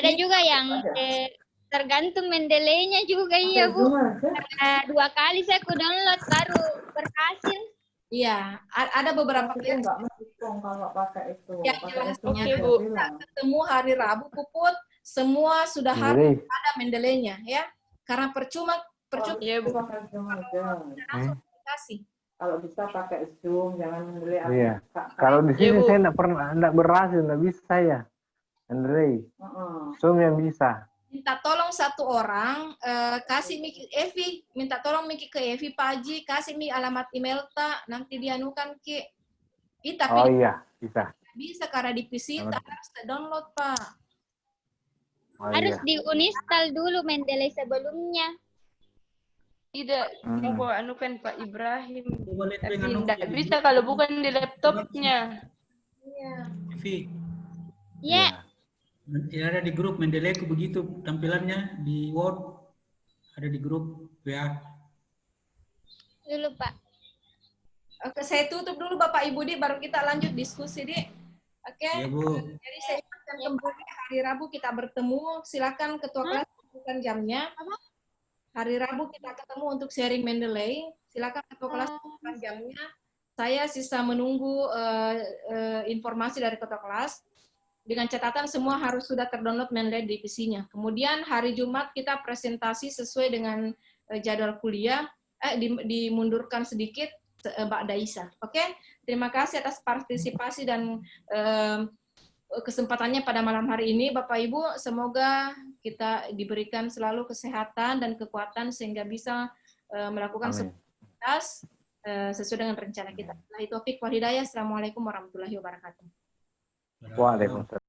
S4: Ada juga yang tergantung Mendeley-nya juga iya, Bu. Karena 2 kali saya download baru berhasil.
S1: Iya, ada beberapa
S10: versi nggak mendukung kalau pakai itu.
S1: Yang jelasnya
S3: Oke, Bu.
S1: ketemu hari Rabu Puput, semua sudah harus ada Mendeley-nya ya. Karena percuma
S3: Iya, Bu.
S10: Zoom aja.
S1: langsung aplikasi.
S10: Kalau bisa pakai Zoom, jangan Mendeley.
S2: Iya. Kalau di sini saya enggak berhasil, enggak bisa ya. Mendeley. Zoom yang bisa.
S1: Minta tolong satu orang kasih Miki Evi, minta tolong Miki ke Evi Paji, kasih Mi alamat email tak, nanti dianukan Ki. Tapi
S2: Oh iya, bisa.
S1: Bisa karena di PC tak harus download, Pak.
S2: Oh,
S4: Harus
S2: iya.
S4: diuninstall dulu Mendeley sebelumnya.
S3: Tidak, mau anukan Pak Ibrahim. Tapi
S6: anu,
S3: tidak bisa kalau bukan di laptopnya.
S1: Iya.
S6: Evi.
S4: Ya.
S6: Ya, ada di grup Mendeley begitu tampilannya di Word. Ada di grup WA.
S4: Dulu, Pak.
S1: Oke, saya tutup dulu Bapak Ibu Di, baru kita lanjut diskusi Di. Oke.
S6: Ya, Bu.
S1: Jadi saya ingatkan kembali hari Rabu kita bertemu. Silakan ketua kelas tentukan jamnya. Hari Rabu kita ketemu untuk sharing Mendeley. Silakan ketua kelas tentukan jamnya. Saya sisa menunggu informasi dari ketua kelas. Dengan catatan semua harus sudah terdownload Mendeley di PC-nya. Kemudian hari Jumat kita presentasi sesuai dengan jadwal kuliah. Dimundurkan sedikit Mbak Daisa. Oke, terima kasih atas partisipasi dan kesempatannya pada malam hari ini, Bapak Ibu. Semoga kita diberikan selalu kesehatan dan kekuatan sehingga bisa melakukan aktivitas sesuai dengan rencana kita. Nah, itu Taufik wal Hidayah. Assalamualaikum warahmatullahi wabarakatuh.
S2: Waalaikumsalam.